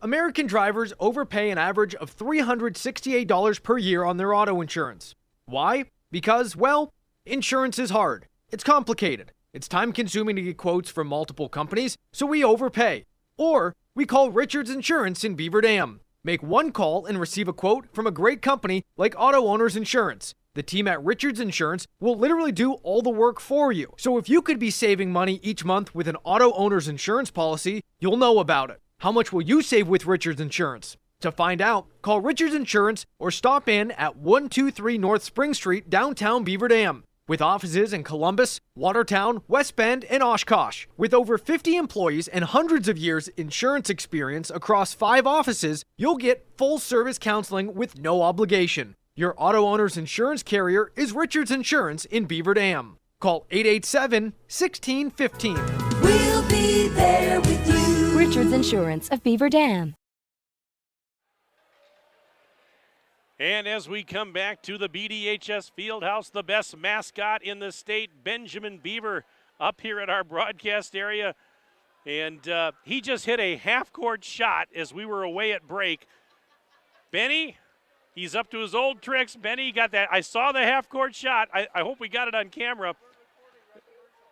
American drivers overpay an average of $368 per year on their auto insurance. Why? Because, well, insurance is hard. It's complicated. It's time-consuming to get quotes from multiple companies, so we overpay. Or we call Richards Insurance in Beaver Dam. Make one call and receive a quote from a great company like Auto Owners Insurance. The team at Richards Insurance will literally do all the work for you. So if you could be saving money each month with an Auto Owners Insurance policy, you'll know about it. How much will you save with Richards Insurance? To find out, call Richards Insurance or stop in at 123 North Spring Street, downtown Beaver Dam. With offices in Columbus, Watertown, West Bend, and Oshkosh. With over 50 employees and hundreds of years insurance experience across 5 offices, you'll get full-service counseling with no obligation. Your Auto Owners Insurance carrier is Richards Insurance in Beaver Dam. Call 887-1615. We'll be there with you. Richards Insurance of Beaver Dam. And as we come back to the BDHS Fieldhouse, the best mascot in the state, Benjamin Beaver, up here at our broadcast area. And he just hit a half-court shot as we were away at break. Benny, he's up to his old tricks. Benny got that. I saw the half-court shot. I hope we got it on camera.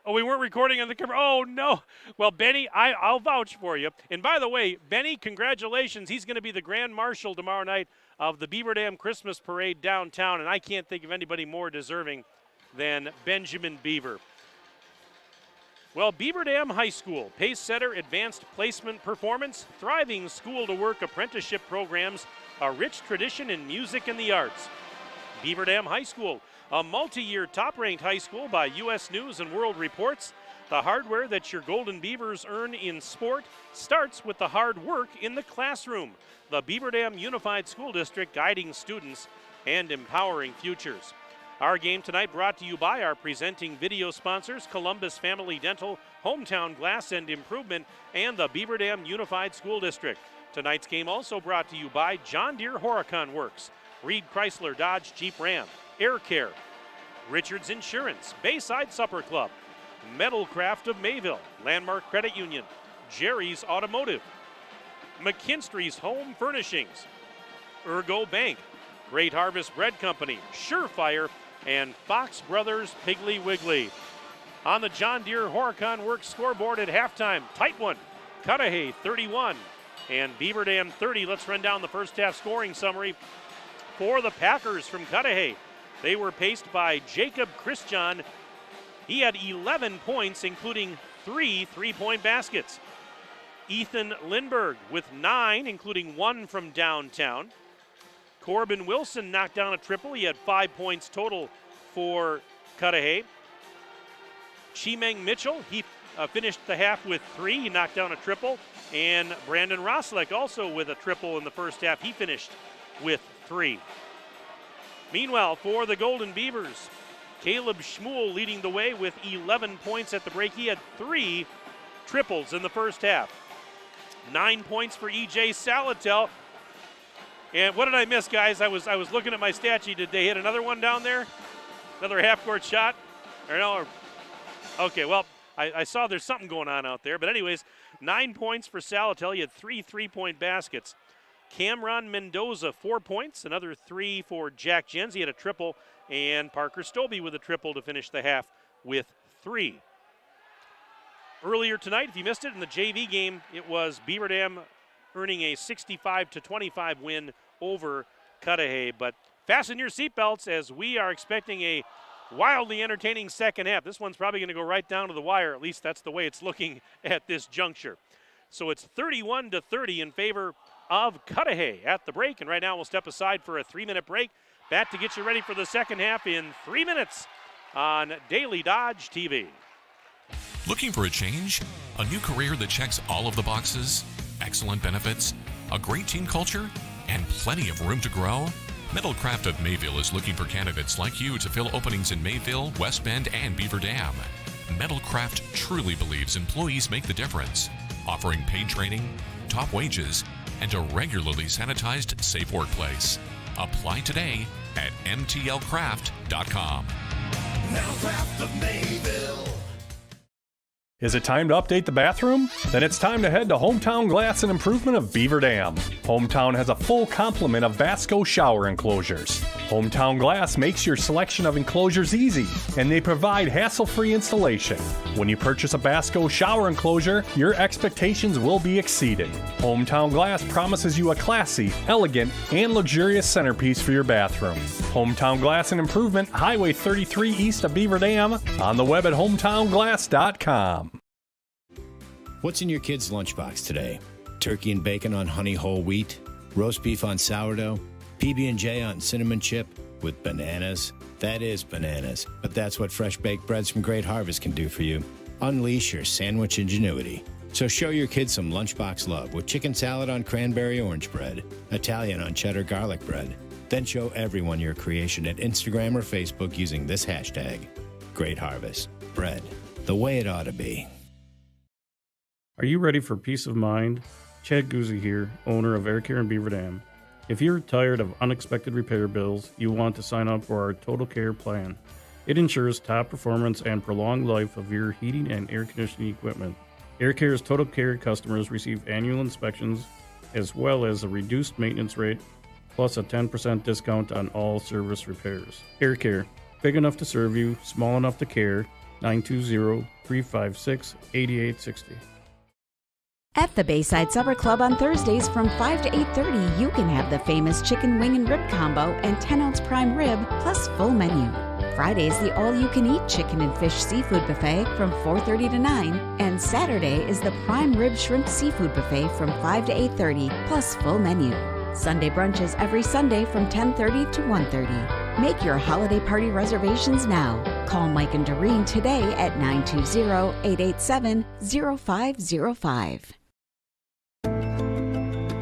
Oh, we weren't recording on the camera. Oh, no. Well, Benny, I'll vouch for you. And by the way, Benny, congratulations. He's going to be the Grand Marshal tomorrow night of the Beaver Dam Christmas Parade downtown, and I can't think of anybody more deserving than Benjamin Beaver. Well, Beaver Dam High School, Pace Setter Advanced Placement Performance, thriving school-to-work apprenticeship programs, a rich tradition in music and the arts. Beaver Dam High School, a multi-year top-ranked high school by U.S. News and World Reports. The hardware that your Golden Beavers earn in sport starts with the hard work in the classroom. The Beaver Dam Unified School District, guiding students and empowering futures. Our game tonight brought to you by our presenting video sponsors, Columbus Family Dental, Hometown Glass and Improvement, and the Beaver Dam Unified School District. Tonight's game also brought to you by John Deere Horicon Works, Reed Chrysler Dodge Jeep Ram, Air Care, Richards Insurance, Bayside Supper Club, Metalcraft of Mayville, Landmark Credit Union, Jerry's Automotive, McKinstry's Home Furnishings, Ergo Bank, Great Harvest Bread Company, Surefire, and Fox Brothers Piggly Wiggly. On the John Deere Horicon Works scoreboard at halftime, tight one, Cudahy 31 and Beaver Dam 30. Let's run down the first half scoring summary for the Packers from Cudahy. They were paced by Jacob Christian. He had 11 points, including 3 three-point baskets. Ethan Lindberg with 9, including 1 from downtown. Corbin Wilson knocked down a triple. He had 5 points total for Cudahy. Chimeng Mitchell, he finished the half with 3. He knocked down a triple. And Brandon Roslick also with a triple in the first half. He finished with 3. Meanwhile, for the Golden Beavers, Caleb Schmuel leading the way with 11 points at the break. He had 3 triples in the first half. 9 points for E.J. Salatel. And what did I miss, guys? I was looking at my stat sheet. Did they hit another one down there? Another half-court shot? Or no? Okay, well, I saw there's something going on out there. But anyways, 9 points for Salatel. He had 3 three-point baskets. Cameron Mendoza, 4 points. Another 3 for Jack Jens. He had a triple. And Parker Stobie with a triple to finish the half with 3. Earlier tonight, if you missed it, in the JV game, it was Beaver Dam earning a 65-25 win over Cudahy. But fasten your seatbelts as we are expecting a wildly entertaining second half. This one's probably going to go right down to the wire. At least that's the way it's looking at this juncture. So it's 31-30 in favor of Cudahy at the break. And right now we'll step aside for a 3-minute break. Back to get you ready for the second half in 3 minutes on Daily Dodge TV. Looking for a change? A new career that checks all of the boxes? Excellent benefits? A great team culture? And plenty of room to grow? Metalcraft of Mayville is looking for candidates like you to fill openings in Mayville, West Bend, and Beaver Dam. Metalcraft truly believes employees make the difference, offering paid training, top wages, and a regularly sanitized, safe workplace. Apply today at mtlcraft.com. Metalcraft of Mayville. Is it time to update the bathroom? Then it's time to head to Hometown Glass and Improvement of Beaver Dam. Hometown has a full complement of Vasco shower enclosures. Hometown Glass makes your selection of enclosures easy, and they provide hassle-free installation. When you purchase a Vasco shower enclosure, your expectations will be exceeded. Hometown Glass promises you a classy, elegant, and luxurious centerpiece for your bathroom. Hometown Glass and Improvement, Highway 33 east of Beaver Dam, on the web at hometownglass.com. What's in your kid's lunchbox today? Turkey and bacon on honey whole wheat, roast beef on sourdough, PB&J on cinnamon chip with bananas. That is bananas, but that's what fresh baked breads from Great Harvest can do for you. Unleash your sandwich ingenuity. So show your kids some lunchbox love with chicken salad on cranberry orange bread, Italian on cheddar garlic bread. Then show everyone your creation at Instagram or Facebook using this hashtag. Great Harvest. Bread. The way it ought to be. Are you ready for peace of mind? Chad Cudahy here, owner of Air Care in Beaver Dam. If you're tired of unexpected repair bills, you want to sign up for our Total Care plan. It ensures top performance and prolonged life of your heating and air conditioning equipment. Air Care's Total Care customers receive annual inspections as well as a reduced maintenance rate plus a 10% discount on all service repairs. Air Care, big enough to serve you, small enough to care. 920-356-8860. At the Bayside Supper Club on Thursdays from 5 to 8:30, you can have the famous chicken wing and rib combo and 10-ounce prime rib plus full menu. Friday's the all-you-can-eat chicken and fish seafood buffet from 4:30 to 9, and Saturday is the prime rib shrimp seafood buffet from 5 to 8:30 plus full menu. Sunday brunches every Sunday from 10:30 to 1:30. Make your holiday party reservations now. Call Mike and Doreen today at 920-887-0505.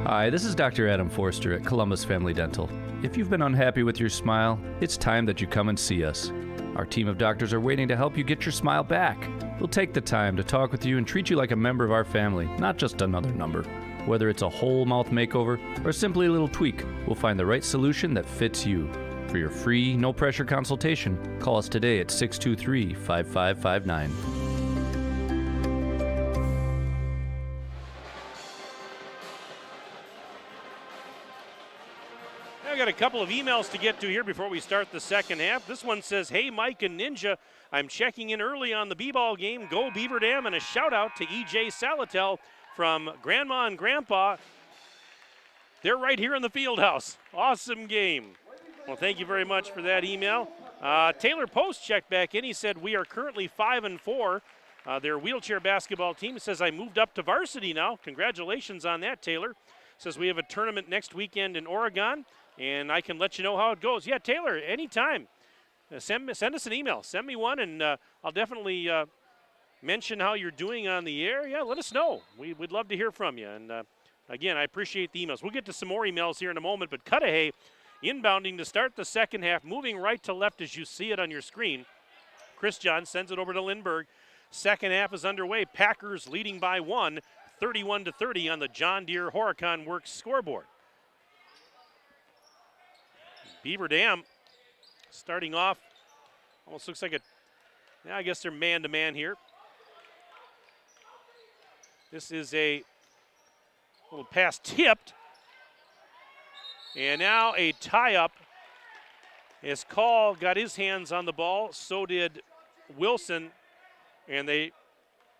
Hi, this is Dr. Adam Forster at Columbus Family Dental. If you've been unhappy with your smile, it's time that you come and see us. Our team of doctors are waiting to help you get your smile back. We'll take the time to talk with you and treat you like a member of our family, not just another number. Whether it's a whole mouth makeover or simply a little tweak, we'll find the right solution that fits you. For your free, no-pressure consultation, call us today at 623-5559. I've got a couple of emails to get to here before we start the second half. This one says, hey, Mike and Ninja, I'm checking in early on the B-ball game. Go Beaver Dam, and a shout-out to E.J. Salatel from Grandma and Grandpa. They're right here in the field house. Awesome game. Well, thank you very much for that email. Taylor Post checked back in. He said, we are currently 5-4. Their wheelchair basketball team says, I moved up to varsity now. Congratulations on that, Taylor. Says we have a tournament next weekend in Oregon, and I can let you know how it goes. Yeah, Taylor, anytime. Send us an email. Send me one, and I'll definitely mention how you're doing on the air. Yeah, let us know. We'd love to hear from you. And, again, I appreciate the emails. We'll get to some more emails here in a moment, but Cudahy inbounding to start the second half, moving right to left as you see it on your screen. Chris John sends it over to Lindbergh. Second half is underway. Packers leading by 1, 31-30 on the John Deere Horicon Works scoreboard. Beaver Dam starting off, almost looks like I guess they're man-to-man here. This is a little pass tipped. And now a tie-up as Call got his hands on the ball. So did Wilson. And they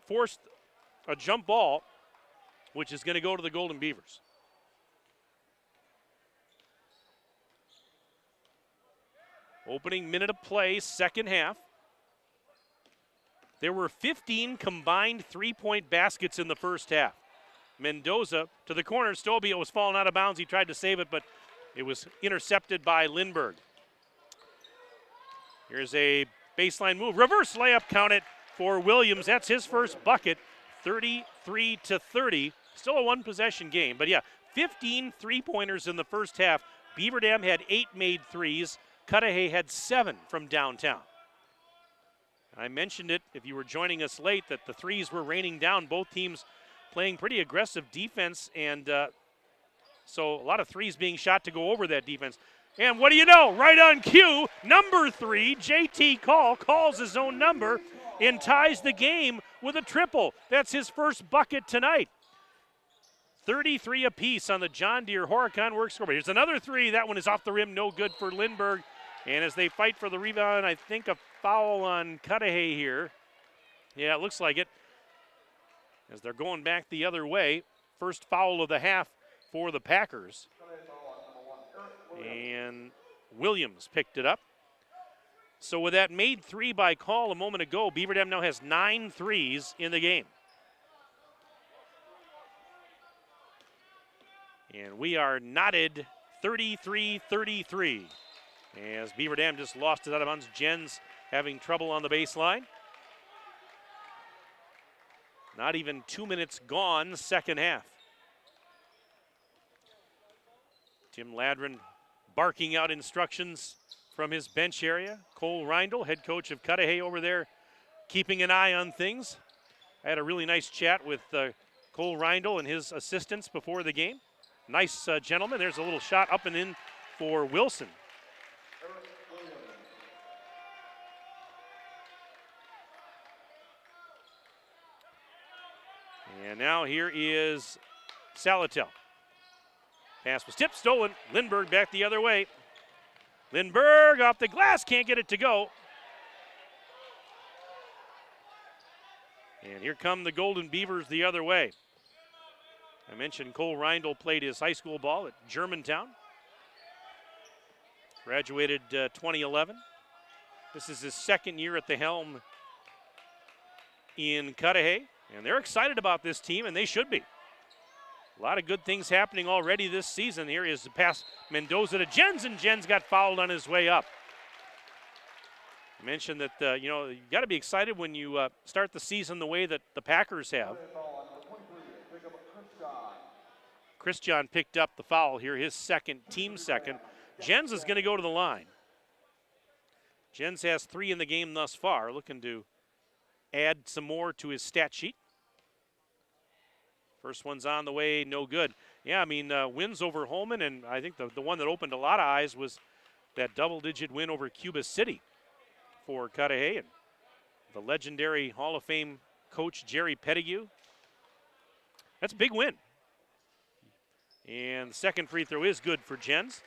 forced a jump ball. which is going to go to the Golden Beavers. Opening minute of play, second half. There were 15 combined three-point baskets in the first half. Mendoza to the corner. Stobie, it was falling out of bounds. He tried to save it, but it was intercepted by Lindbergh. Here's a baseline move. Reverse layup, count it for Williams. That's his first bucket, 33-30. Still a one-possession game, but yeah, 15 three-pointers in the first half. Beaver Dam had 8 made threes. Cudahy had 7 from downtown. I mentioned it, if you were joining us late, that the threes were raining down. Both teams playing pretty aggressive defense, and so a lot of threes being shot to go over that defense. And what do you know? Right on cue, number 3, JT Call calls his own number and ties the game with a triple. That's his first bucket tonight. 33 apiece on the John Deere Horicon Works scoreboard. Here's another 3. That one is off the rim, no good for Lindbergh. And as they fight for the rebound, I think a foul on Cudahy here. Yeah, it looks like it. As they're going back the other way. First foul of the half for the Packers. And Williams picked it up. So with that made 3 by Call a moment ago, Beaver Dam now has 9 threes in the game. And we are knotted 33-33. As Beaver Dam just lost it out of bounds. Jens having trouble on the baseline. Not even 2 minutes gone, second half. Tim Ladron barking out instructions from his bench area. Cole Reindl, head coach of Cudahy, over there keeping an eye on things. I had a really nice chat with Cole Reindl and his assistants before the game. Nice gentleman. There's a little shot up and in for Wilson. And now here is Salatel. Pass was tipped, stolen. Lindbergh back the other way. Lindbergh off the glass, can't get it to go. And here come the Golden Beavers the other way. I mentioned Cole Reindl played his high school ball at Germantown. Graduated 2011. This is his second year at the helm in Cudahy. And they're excited about this team, and they should be. A lot of good things happening already this season. Here is the pass, Mendoza to Jens, and Jens got fouled on his way up. I mentioned that, you got to be excited when you start the season the way that the Packers have. Christian picked up the foul here, his second, team second. Jens is going to go to the line. Jens has 3 in the game thus far, looking to add some more to his stat sheet. First one's on the way, no good. Yeah, I mean, wins over Holman, and I think the one that opened a lot of eyes was that double-digit win over Cuba City for Cudahy. And the legendary Hall of Fame coach Jerry Pettigrew. That's a big win. And the second free throw is good for Jens.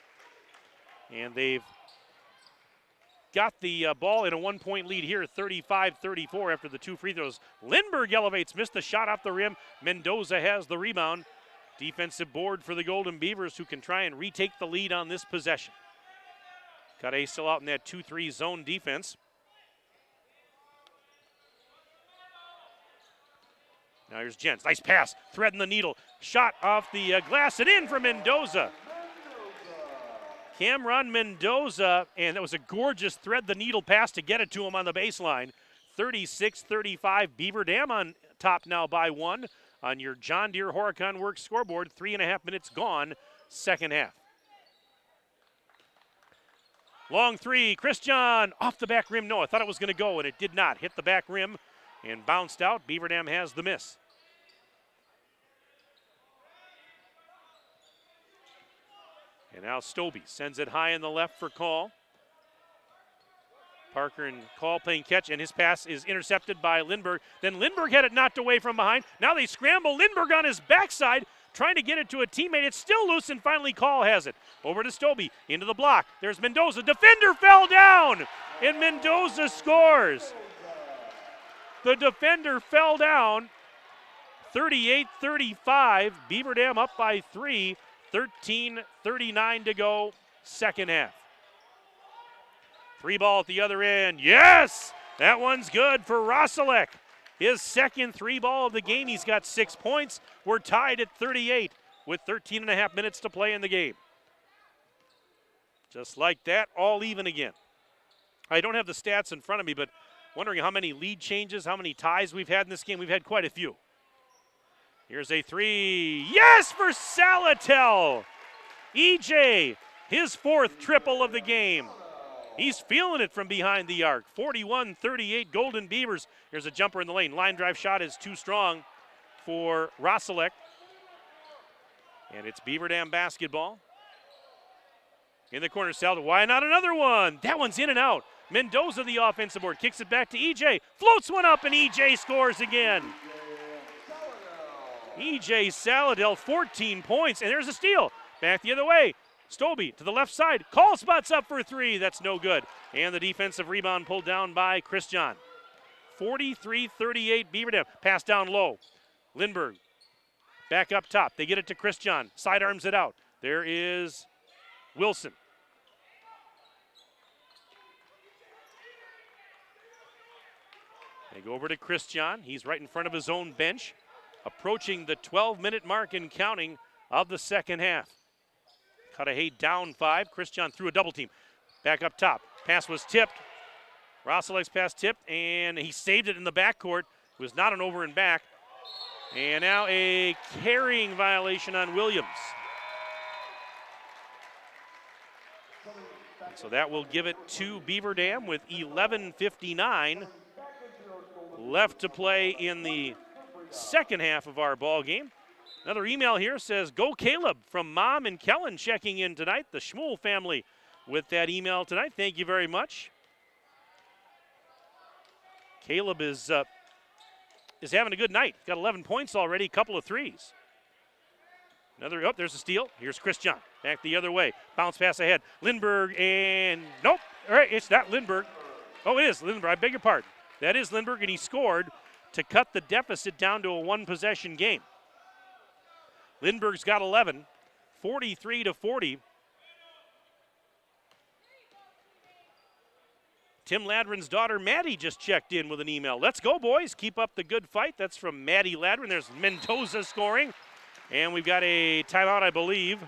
And they've got the ball in a 1-point lead here, 35-34 after the 2 free throws. Lindbergh elevates, missed the shot off the rim. Mendoza has the rebound. Defensive board for the Golden Beavers, who can try and retake the lead on this possession. Cudahy still out in that 2-3 zone defense. Now here's Jens, nice pass, threading the needle. Shot off the glass and in for Mendoza. Cameron Mendoza, and that was a gorgeous thread the needle pass to get it to him on the baseline. 36-35, Beaver Dam on top now by 1 on your John Deere Horicon Works scoreboard. 3.5 minutes gone, second half. Long 3, Christian off the back rim. No, I thought it was going to go, and it did not. Hit the back rim and bounced out. Beaver Dam has the miss. And now Stobie sends it high in the left for Call. Parker and Call playing catch, and his pass is intercepted by Lindbergh. Then Lindbergh had it knocked away from behind. Now they scramble. Lindbergh on his backside, trying to get it to a teammate. It's still loose, and finally Call has it. Over to Stobie, into the block. There's Mendoza. Defender fell down, and Mendoza scores. The defender fell down. 38-35. Beaver Dam up by 3. 13:39 to go, second half. 3 ball at the other end. Yes! That one's good for Rosalek. His second 3 ball of the game. He's got 6 points. We're tied at 38 with 13 and a half minutes to play in the game. Just like that, all even again. I don't have the stats in front of me, but wondering how many lead changes, how many ties we've had in this game. We've had quite a few. Here's a 3. Yes, for Salatel. EJ, his 4th triple of the game. He's feeling it from behind the arc. 41-38 Golden Beavers. Here's a jumper in the lane. Line drive shot is too strong for Rosalek. And it's Beaver Dam basketball. In the corner, Salatel. Why not another one? That one's in and out. Mendoza, the offensive board, kicks it back to EJ. Floats one up, and EJ scores again. EJ Saladell, 14 points, and there's a steal. Back the other way. Stobie to the left side. Call spots up for 3. That's no good. And the defensive rebound pulled down by Chris John. 43-38 Beaver Dam. Pass down low. Lindbergh back up top. They get it to Chris John. Sidearms it out. There is Wilson. They go over to Chris John. He's right in front of his own bench. Approaching the 12-minute mark and counting of the second half. Cudahy down 5. Chris John threw a double team. Back up top. Pass was tipped. Rosalek's pass tipped, and he saved it in the backcourt. It was not an over and back. And now a carrying violation on Williams. So that will give it to Beaver Dam with 11:59 left to play in the second half of our ball game. Another email here says, "Go Caleb," from Mom and Kellen checking in tonight. The Schmuel family with that email tonight. Thank you very much. Caleb is having a good night. Got 11 points already, a couple of threes. There's a steal. Here's Chris John. Back the other way. Bounce pass ahead. Lindbergh and nope. All right, it's not Lindbergh. Oh, it is Lindbergh. I beg your pardon. That is Lindbergh, and he scored to cut the deficit down to a 1-possession game. Lindbergh's got 11, 43-40. Tim Ladrin's daughter, Maddie, just checked in with an email. Let's go, boys. Keep up the good fight. That's from Maddie Ladrin. There's Mendoza scoring. And we've got a timeout, I believe.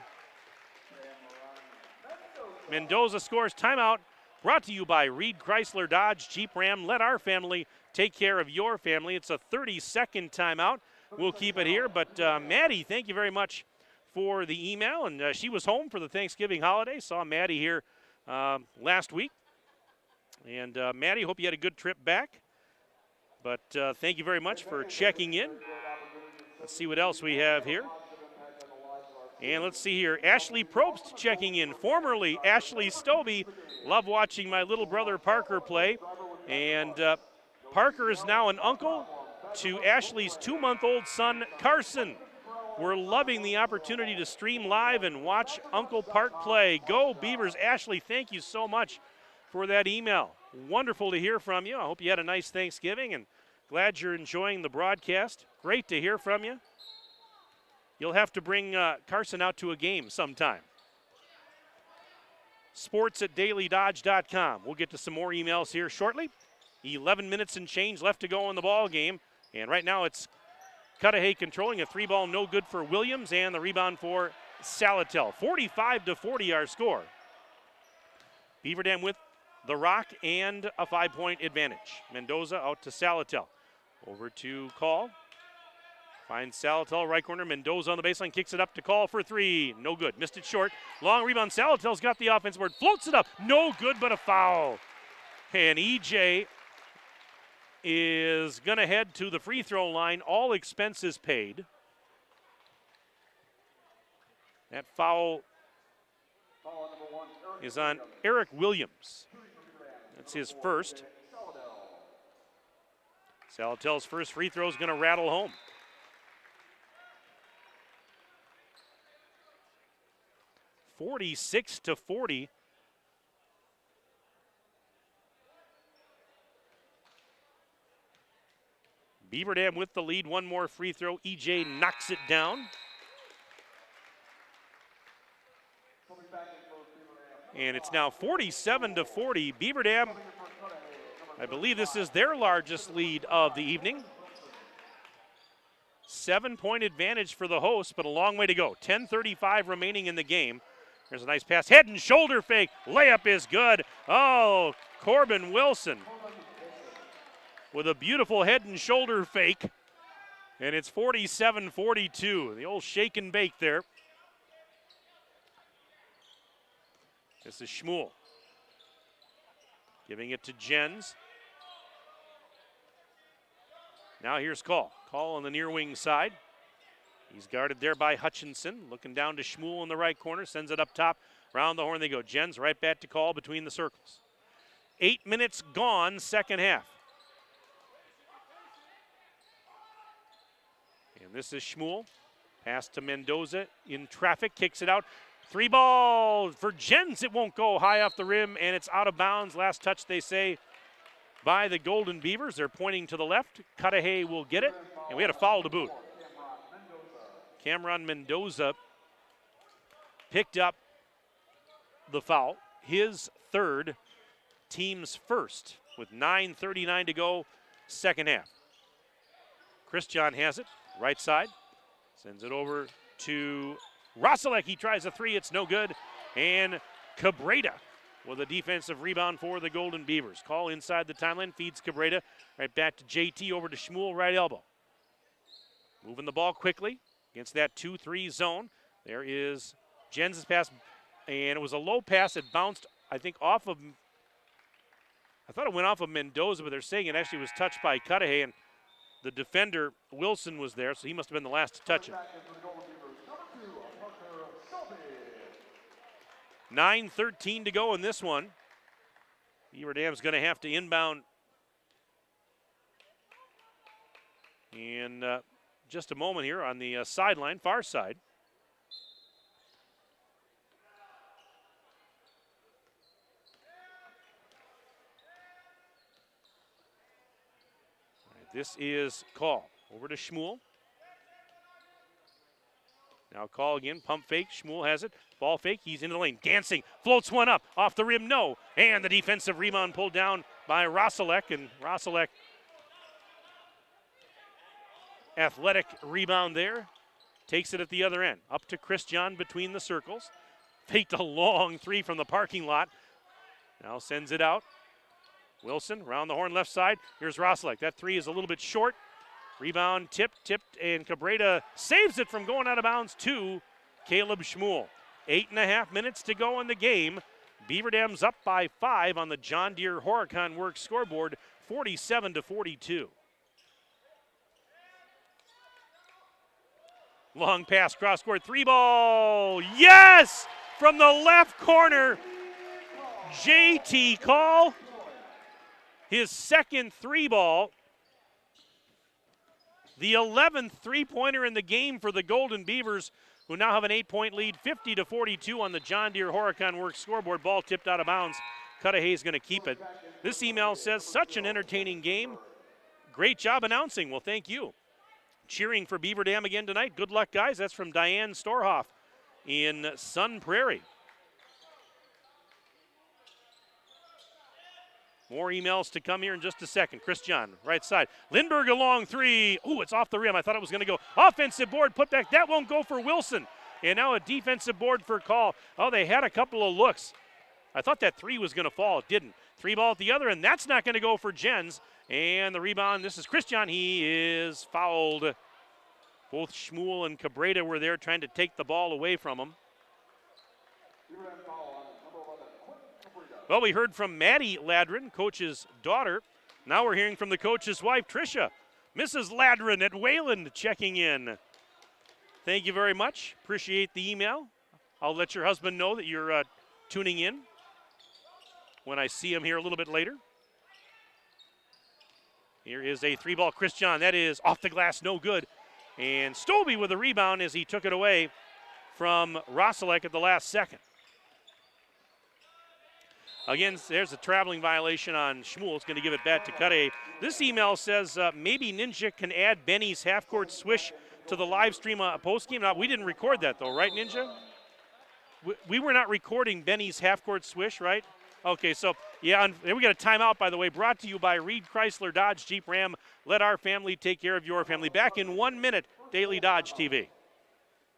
Mendoza scores timeout. Brought to you by Reed Chrysler Dodge Jeep Ram. Let our family take care of your family. It's a 30-second timeout. We'll keep it here. But Maddie, thank you very much for the email. And she was home for the Thanksgiving holiday. Saw Maddie here last week. And Maddie, hope you had a good trip back. But thank you very much for checking in. Let's see what else we have here. And let's see here. Ashley Probst checking in. Formerly Ashley Stobie. Love watching my little brother Parker play. And Parker is now an uncle to Ashley's 2-month-old son, Carson. We're loving the opportunity to stream live and watch Uncle Park play. Go Beavers. Ashley, thank you so much for that email. Wonderful to hear from you. I hope you had a nice Thanksgiving and glad you're enjoying the broadcast. Great to hear from you. You'll have to bring Carson out to a game sometime. sports@dailydodge.com. We'll get to some more emails here shortly. 11 minutes and change left to go in the ball game. And right now it's Cudahy controlling a 3-ball, no good for Williams, and the rebound for Salatel. 45-40 our score. Beaver Dam with the rock and a 5-point advantage. Mendoza out to Salatel. Over to Call. Finds Salatel, right corner. Mendoza on the baseline, kicks it up to Call for 3. No good. Missed it short. Long rebound. Salatel's got the offensive board. Floats it up. No good, but a foul. And EJ is going to head to the free throw line. All expenses paid. That foul is on Eric Williams. That's his first. Salatel's first free throw is going to rattle home. (46-40). Beaver Dam with the lead. One more free throw. EJ knocks it down. And it's now 47-40. Beaver Dam, I believe this is their largest lead of the evening. 7-point advantage for the hosts, but a long way to go. 10:35 remaining in the game. There's a nice pass. Head and shoulder fake. Layup is good. Oh, Corbin Wilson with a beautiful head and shoulder fake. And it's 47-42. The old shake and bake there. This is Schmuel. Giving it to Jens. Now here's Call. Call on the near wing side. He's guarded there by Hutchinson. Looking down to Schmuel in the right corner. Sends it up top. Round the horn they go. Jens right back to Call between the circles. 8 minutes gone, second half. And this is Schmuel. Pass to Mendoza in traffic. Kicks it out. 3 ball for Jens. It won't go high off the rim, and it's out of bounds. Last touch, they say, by the Golden Beavers. They're pointing to the left. Cudahy will get it, and we had a foul to boot. Cameron Mendoza picked up the foul. His third, team's first, with 9:39 to go, second half. Christian has it, right side. Sends it over to Rosalek. He tries a 3. It's no good. And Cabrera with a defensive rebound for the Golden Beavers. Call inside the timeline, feeds Cabrera. Right back to JT, over to Schmuel, right elbow. Moving the ball quickly against that 2-3 zone. There is Jens' pass, and it was a low pass. It bounced, I think, off of, I thought it went off of Mendoza, but they're saying it actually was touched by Cudahy, and the defender, Wilson, was there, so he must have been the last to touch it. 9:13 to go in this one. Beaver Dam's going to have to inbound in just a moment here on the sideline, far side. All right, this is Call. Over to Schmuel. Now Call again, pump fake, Schmuel has it. Ball fake, he's into the lane, dancing, floats one up, off the rim, no. And the defensive rebound pulled down by Rosalek, and Rosalek, athletic rebound there, takes it at the other end. Up to Christian between the circles. Faked a long 3 from the parking lot. Now sends it out. Wilson, around the horn left side. Here's Rosalek. That 3 is a little bit short. Rebound tipped, and Cabrera saves it from going out of bounds to Caleb Schmuel. 8.5 minutes to go in the game. Beaver Dam's up by 5 on the John Deere Horicon Works scoreboard, 47-42. Long pass, cross court, 3 ball. Yes! From the left corner, JT Call. His second 3 ball. The 11th three-pointer in the game for the Golden Beavers, who now have an 8-point lead, 50-42 on the John Deere Horicon Works scoreboard. Ball tipped out of bounds. Cudahy's going to keep it. This email says, such an entertaining game. Great job announcing. Well, thank you. Cheering for Beaver Dam again tonight. Good luck, guys. That's from Diane Storhoff in Sun Prairie. More emails to come here in just a second. Christian, right side. Lindbergh, a long 3. Ooh, it's off the rim. I thought it was going to go. Offensive board, put back. That won't go for Wilson. And now a defensive board for Call. Oh, they had a couple of looks. I thought that 3 was going to fall. It didn't. 3 ball at the other, and that's not going to go for Jens. And the rebound, this is Christian. He is fouled. Both Schmuel and Cabrera were there trying to take the ball away from him. Well, we heard from Maddie Ladrin, coach's daughter. Now we're hearing from the coach's wife, Tricia. Mrs. Ladrin at Wayland checking in. Thank you very much. Appreciate the email. I'll let your husband know that you're tuning in when I see him here a little bit later. Here is a 3-ball Christian. That is off the glass, no good. And Stobie with a rebound as he took it away from Rosalek at the last second. Again, there's a traveling violation on Schmuel. It's going to give it back to Cudahy. This email says maybe Ninja can add Benny's half-court swish to the live stream post-game. Now, we didn't record that, though, right, Ninja? We were not recording Benny's half-court swish, right? Okay, so, yeah, and we got a timeout, by the way, brought to you by Reed Chrysler Dodge Jeep Ram. Let our family take care of your family. Back in 1 minute, Daily Dodge TV.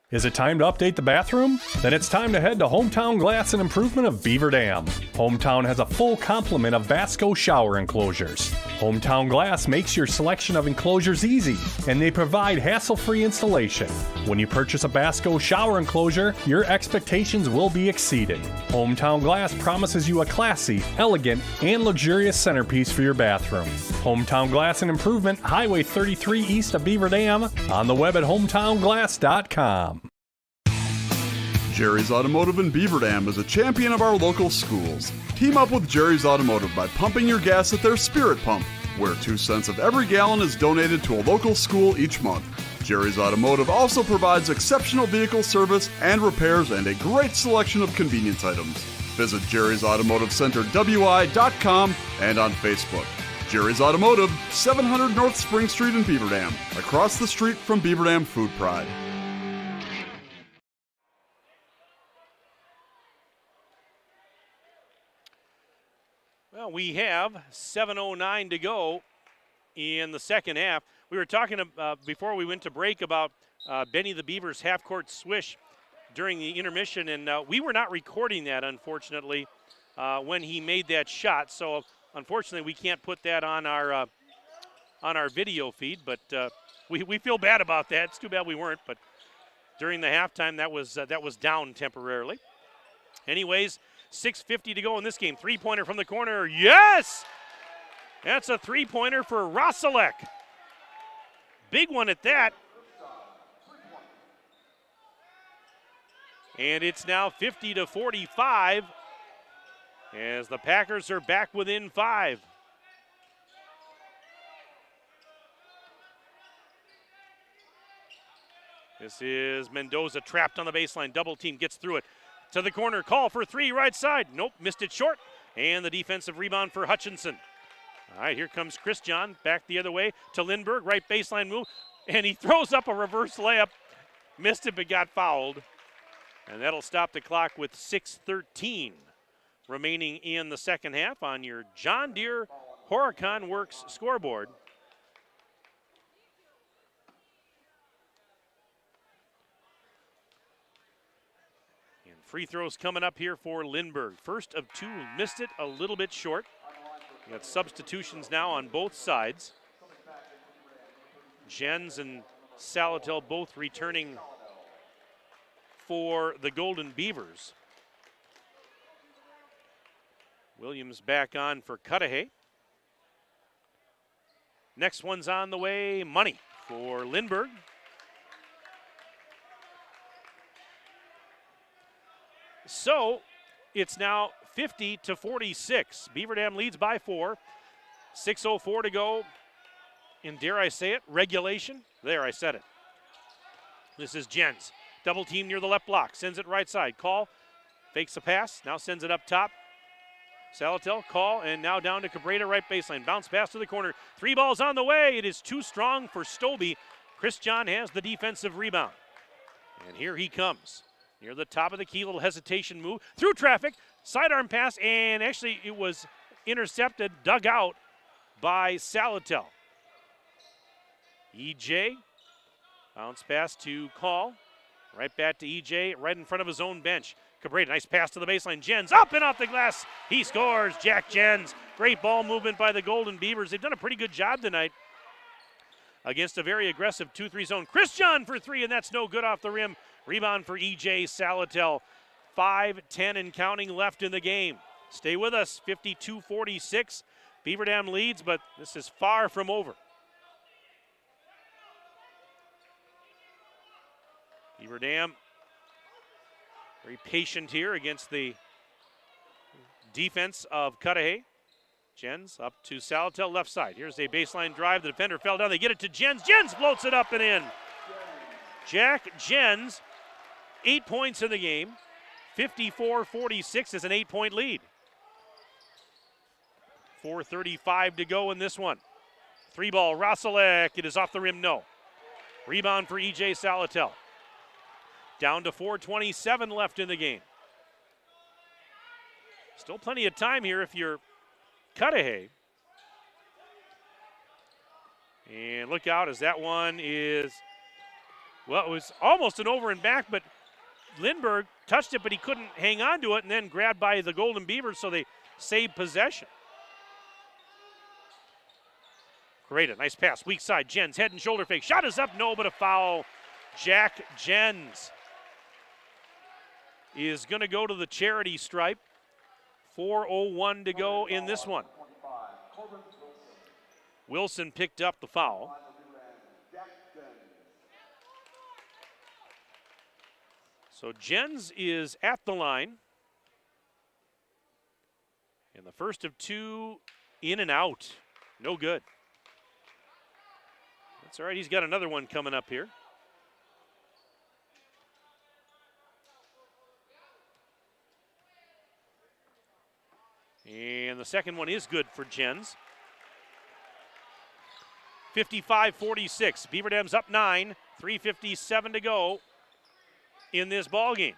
Is it time to update the bathroom? Then it's time to head to Hometown Glass and Improvement of Beaver Dam. Hometown has a full complement of Vasco shower enclosures. Hometown Glass makes your selection of enclosures easy, and they provide hassle-free installation. When you purchase a Vasco shower enclosure, your expectations will be exceeded. Hometown Glass promises you a classy, elegant, and luxurious centerpiece for your bathroom. Hometown Glass and Improvement, Highway 33 east of Beaver Dam, on the web at hometownglass.com. Jerry's Automotive in Beaver Dam is a champion of our local schools. Team up with Jerry's Automotive by pumping your gas at their Spirit Pump, where 2 cents of every gallon is donated to a local school each month. Jerry's Automotive also provides exceptional vehicle service and repairs and a great selection of convenience items. Visit Jerry's Automotive Center WI.com and on Facebook. Jerry's Automotive, 700 North Spring Street in Beaver Dam, across the street from Beaver Dam Food Pride. Well, we have 7:09 to go in the second half. We were talking before we went to break about Benny the Beaver's half-court swish during the intermission, and we were not recording that, unfortunately, when he made that shot. So, unfortunately, we can't put that on our video feed, but we feel bad about that. It's too bad we weren't, but during the halftime, that was down temporarily. Anyways, 6:50 to go in this game. Three-pointer from the corner. Yes! That's a three-pointer for Rosalek. Big one at that. And it's now 50-45 as the Packers are back within 5. This is Mendoza trapped on the baseline. Double team, gets through it. To the corner, call for three, right side. Nope, missed it short. And the defensive rebound for Hutchinson. All right, here comes Chris John back the other way to Lindbergh, right baseline move. And he throws up a reverse layup. Missed it, but got fouled. And that'll stop the clock with 6:13 remaining in the second half on your John Deere Horicon Works scoreboard. Free throws coming up here for Lindbergh. First of two, missed it a little bit short. We got substitutions now on both sides. Jens and Salatel both returning for the Golden Beavers. Williams back on for Cudahy. Next one's on the way, Money for Lindbergh. So it's now 50-46. Beaver Dam leads by 4. 6:04 to go. And dare I say it, regulation. There, I said it. This is Jens. Double team near the left block. Sends it right side. Call. Fakes a pass. Now sends it up top. Salatel, call, and now down to Cabrera, right baseline. Bounce pass to the corner. 3 balls on the way. It is too strong for Stobie. Chris John has the defensive rebound. And here he comes. Near the top of the key, little hesitation move. Through traffic, sidearm pass, and actually it was intercepted, dug out by Salatel. EJ, bounce pass to Call. Right back to EJ, right in front of his own bench. Cabrera, nice pass to the baseline. Jens up and off the glass. He scores, Jack Jens. Great ball movement by the Golden Beavers. They've done a pretty good job tonight against a very aggressive 2-3 zone. Chris John for 3, and that's no good off the rim. Rebound for EJ Salatel. 5:10 and counting left in the game. Stay with us, 52-46. Beaver Dam leads, but this is far from over. Beaver Dam very patient here against the defense of Cudahy. Jens up to Salatel, left side. Here's a baseline drive. The defender fell down. They get it to Jens. Jens floats it up and in. Jack Jens, 8 points in the game. 54-46 is an 8-point lead. 4:35 to go in this one. 3-ball, Rosalek. It is off the rim, no. Rebound for E.J. Salatel. Down to 4:27 left in the game. Still plenty of time here if you're Cudahy. And look out as that one is, well, it was almost an over and back, but Lindbergh touched it, but he couldn't hang on to it, and then grabbed by the Golden Beavers, so they saved possession. Great, a nice pass, weak side, Jens, head and shoulder fake. Shot is up, no, but a foul. Jack Jens is going to go to the charity stripe. 4:01 to go in this one. Wilson picked up the foul. So Jens is at the line. And the first of two in and out. No good. That's all right. He's got another one coming up here. And the second one is good for Jens. 55-46. Beaver Dam's up 9. 3:57 to go in this ball game.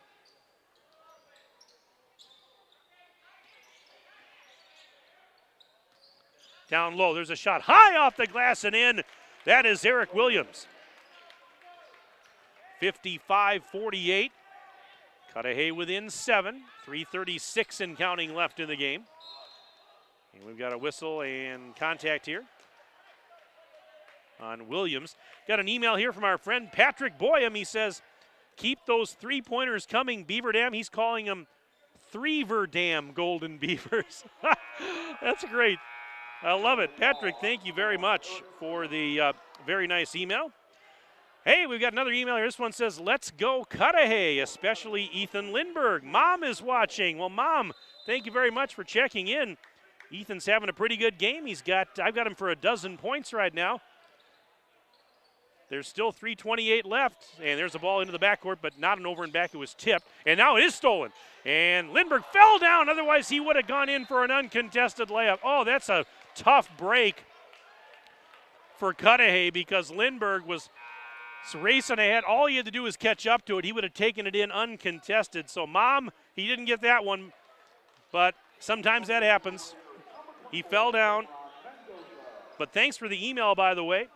Down low, there's a shot high off the glass and in. That is Eric Williams. 55-48. Cudahy within 7. 3:36 and counting left in the game. And we've got a whistle and contact here on Williams. Got an email here from our friend Patrick Boyum. He says, keep those three-pointers coming, Beaver Dam. He's calling them Threever Dam Golden Beavers. That's great. I love it. Patrick, thank you very much for the very nice email. Hey, we've got another email here. This one says, let's go Cudahy, especially Ethan Lindbergh. Mom is watching. Well, Mom, thank you very much for checking in. Ethan's having a pretty good game. I've got him for 12 points right now. There's still 3:28 left, and there's a ball into the backcourt, but not an over and back. It was tipped, and now it is stolen. And Lindbergh fell down. Otherwise, he would have gone in for an uncontested layup. Oh, that's a tough break for Cudahy because Lindbergh was racing ahead. All he had to do was catch up to it. He would have taken it in uncontested. So, Mom, he didn't get that one, but sometimes that happens. He fell down. But thanks for the email, by the way.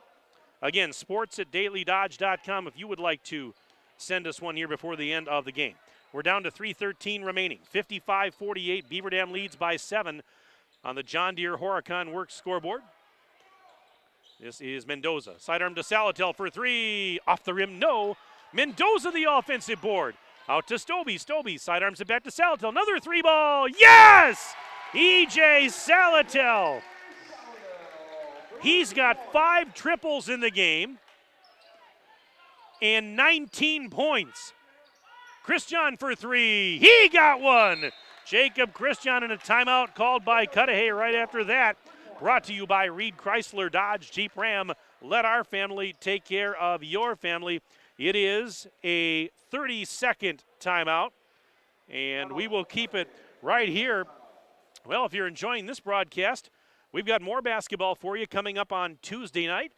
Again, sports@dailydodge.com if you would like to send us one here before the end of the game. We're down to 3:13 remaining. 55-48. Beaver Dam leads by 7 on the John Deere Horicon Works scoreboard. This is Mendoza. Sidearm to Salatel for 3. Off the rim, no. Mendoza the offensive board. Out to Stobie. Stobie sidearms it back to Salatel. Another 3-ball. Yes! E.J. Salatel. He's got 5 triples in the game and 19 points. Christian for 3. He got one. Jacob Christian in a timeout called by Cudahy right after that. Brought to you by Reed Chrysler Dodge Jeep Ram. Let our family take care of your family. It is a 30-second timeout, and we will keep it right here. Well, if you're enjoying this broadcast, we've got more basketball for you coming up on Tuesday night.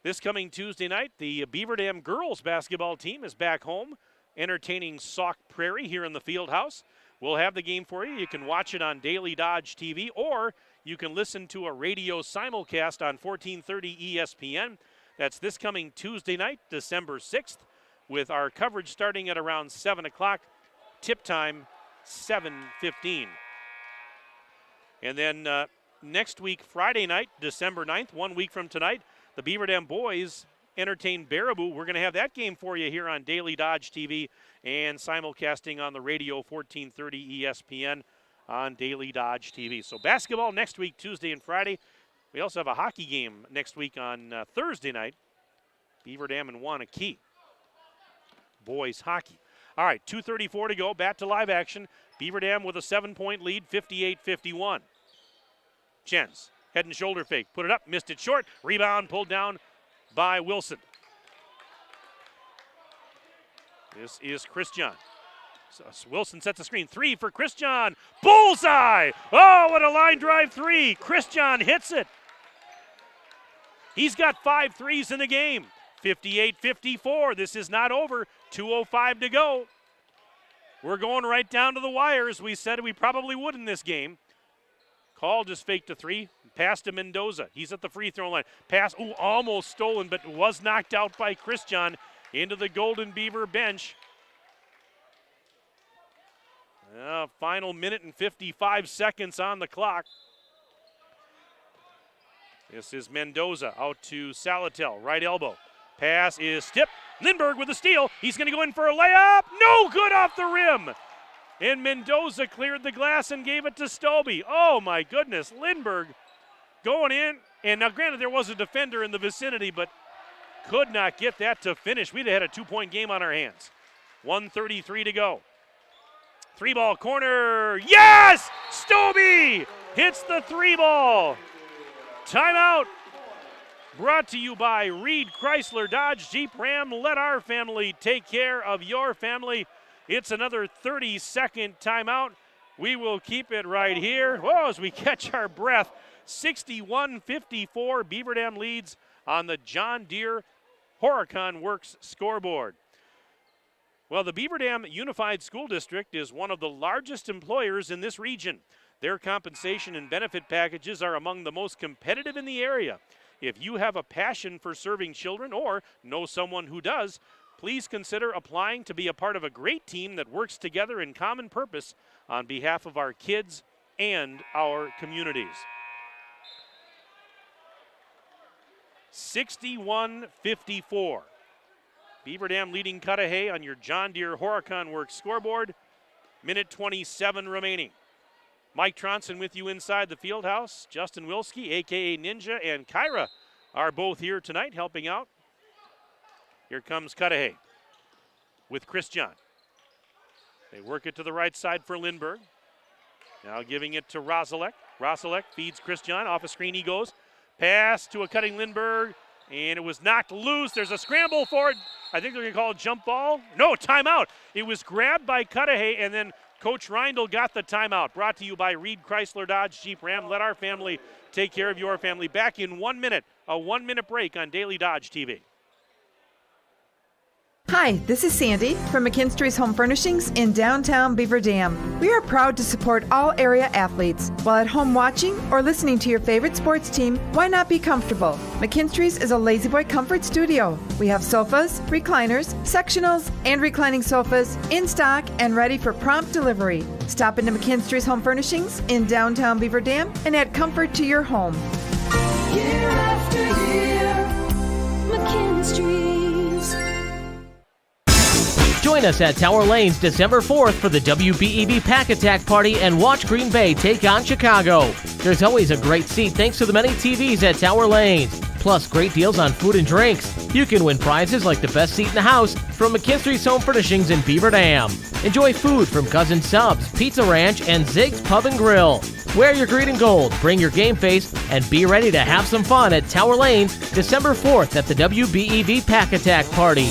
This coming Tuesday night, the Beaver Dam girls basketball team is back home entertaining Sauk Prairie here in the field house. We'll have the game for you. You can watch it on Daily Dodge TV, or you can listen to a radio simulcast on 1430 ESPN. That's this coming Tuesday night, December 6th, with our coverage starting at around 7 o'clock. Tip time, 7:15. And then next week, Friday night, December 9th, 1 week from tonight, the Beaver Dam boys entertain Baraboo. We're going to have that game for you here on Daily Dodge TV and simulcasting on the radio 1430 ESPN on Daily Dodge TV. So basketball next week, Tuesday and Friday. We also have a hockey game next week on Thursday night. Beaver Dam and Wanakee. Boys hockey. All right, 2:34 to go. Back to live action. Beaver Dam with a 7-point lead, 58-51. Jens, head and shoulder fake. Put it up, missed it short. Rebound pulled down by Wilson. This is Christian. So Wilson sets a screen. 3 for Christian. Bullseye! Oh, what a line drive 3. Christian hits it. He's got 5 threes in the game. 58-54. This is not over. 2:05 to go. We're going right down to the wire, as we said we probably would in this game. Call just faked a 3. Pass to Mendoza. He's at the free throw line. Pass, almost stolen, but was knocked out by Christian into the Golden Beaver bench. Final minute and 55 seconds on the clock. This is Mendoza out to Salatel, right elbow. Pass is tipped. Lindbergh with the steal. He's going to go in for a layup. No good off the rim. And Mendoza cleared the glass and gave it to Stobie. Oh, my goodness. Lindbergh going in. And now, granted, there was a defender in the vicinity, but could not get that to finish. We'd have had a 2-point game on our hands. 1:33 to go. 3-ball corner. Yes! Stobie hits the 3-ball. Timeout. Brought to you by Reed Chrysler Dodge Jeep Ram. Let our family take care of your family. It's another 30-second timeout. We will keep it right here. Whoa, as we catch our breath. 61-54. Beaver Dam leads on the John Deere Horicon Works scoreboard. Well, the Beaver Dam Unified School District is one of the largest employers in this region. Their compensation and benefit packages are among the most competitive in the area. If you have a passion for serving children or know someone who does, please consider applying to be a part of a great team that works together in common purpose on behalf of our kids and our communities. 61-54. Beaver Dam leading Cudahy on your John Deere Horicon Works scoreboard. Minute 27 remaining. Mike Tronson with you inside the field house. Justin Wilski, a.k.a. Ninja, and Kyra are both here tonight helping out. Here comes Cudahy with Christian. They work it to the right side for Lindbergh. Now giving it to Rosalek. Rosalek feeds Christian. Off a screen he goes. Pass to a cutting Lindbergh. And it was knocked loose. There's a scramble for it. I think they're going to call it jump ball. No, timeout. It was grabbed by Cudahy, and then Coach Reindl got the timeout. Brought to you by Reed Chrysler Dodge Jeep Ram. Let our family take care of your family. Back in 1 minute, a 1-minute break on Daily Dodge TV. Hi, this is Sandy from McKinstry's Home Furnishings in downtown Beaver Dam. We are proud to support all area athletes. While at home watching or listening to your favorite sports team, why not be comfortable? McKinstry's is a lazy boy comfort studio. We have sofas, recliners, sectionals, and reclining sofas in stock and ready for prompt delivery. Stop into McKinstry's Home Furnishings in downtown Beaver Dam and add comfort to your home. Year after year, McKinstry's. Join us at Tower Lanes December 4th for the WBEB Pack Attack Party and watch Green Bay take on Chicago. There's always a great seat thanks to the many TVs at Tower Lanes. Plus great deals on food and drinks. You can win prizes like the best seat in the house from McKinstry's Home Furnishings in Beaver Dam. Enjoy food from Cousin Subs, Pizza Ranch, and Zig's Pub and Grill. Wear your green and gold, bring your game face, and be ready to have some fun at Tower Lanes December 4th at the WBEB Pack Attack Party.